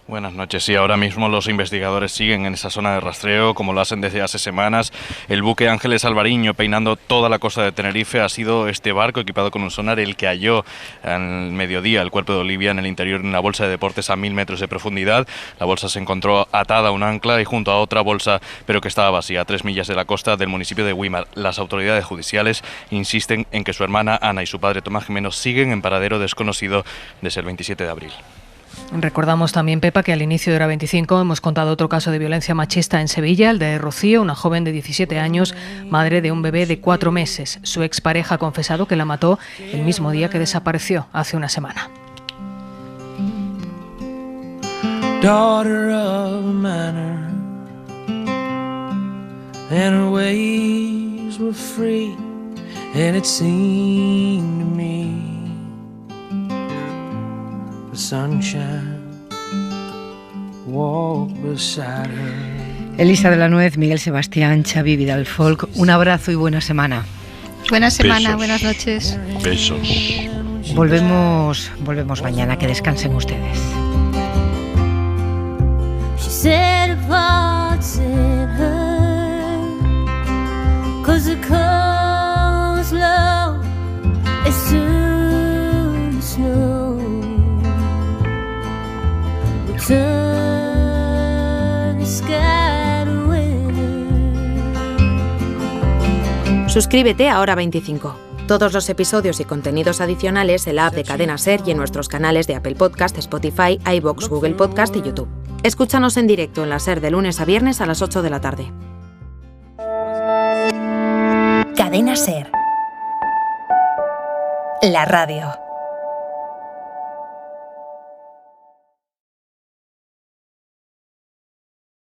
Buenas noches. Sí, ahora mismo los investigadores siguen en esa zona de rastreo, como lo hacen desde hace semanas. El buque Ángeles Alvariño, peinando toda la costa de Tenerife, ha sido este barco equipado con un sonar el que halló al mediodía el cuerpo de Olivia en el interior de una bolsa de deportes a 1000 metros de profundidad. La bolsa se encontró atada a un ancla y junto a otra bolsa, pero que estaba vacía, a 3 millas de la costa del municipio de Güímar. Las autoridades judiciales insisten en que su hermana Ana y su padre Tomás Jiménez siguen en paradero desconocido desde el 27 de abril. Recordamos también, Pepa, que al inicio de Hora 25 hemos contado otro caso de violencia machista en Sevilla, el de Rocío, una joven de 17 años, madre de un bebé de 4 meses. Su expareja ha confesado que la mató el mismo día que desapareció, hace una semana. Daughter of a manor, and her ways were free, and it seemed to me the sunshine walked beside her. Elisa de la Nuez, Miguel Sebastián, Xavi Vidal Folk, un abrazo y buena semana. Buena semana, Besos. buenas noches. Besos. Volvemos mañana, que descansen ustedes. She said her heart's in her, 'cause the cold's low, it's soon to snow. Suscríbete a Hora 25. Todos los episodios y contenidos adicionales en la app de Cadena SER y en nuestros canales de Apple Podcast, Spotify, iVoox, Google Podcast y YouTube. Escúchanos en directo en la SER de lunes a viernes a las 8 de la tarde. Cadena SER. La radio.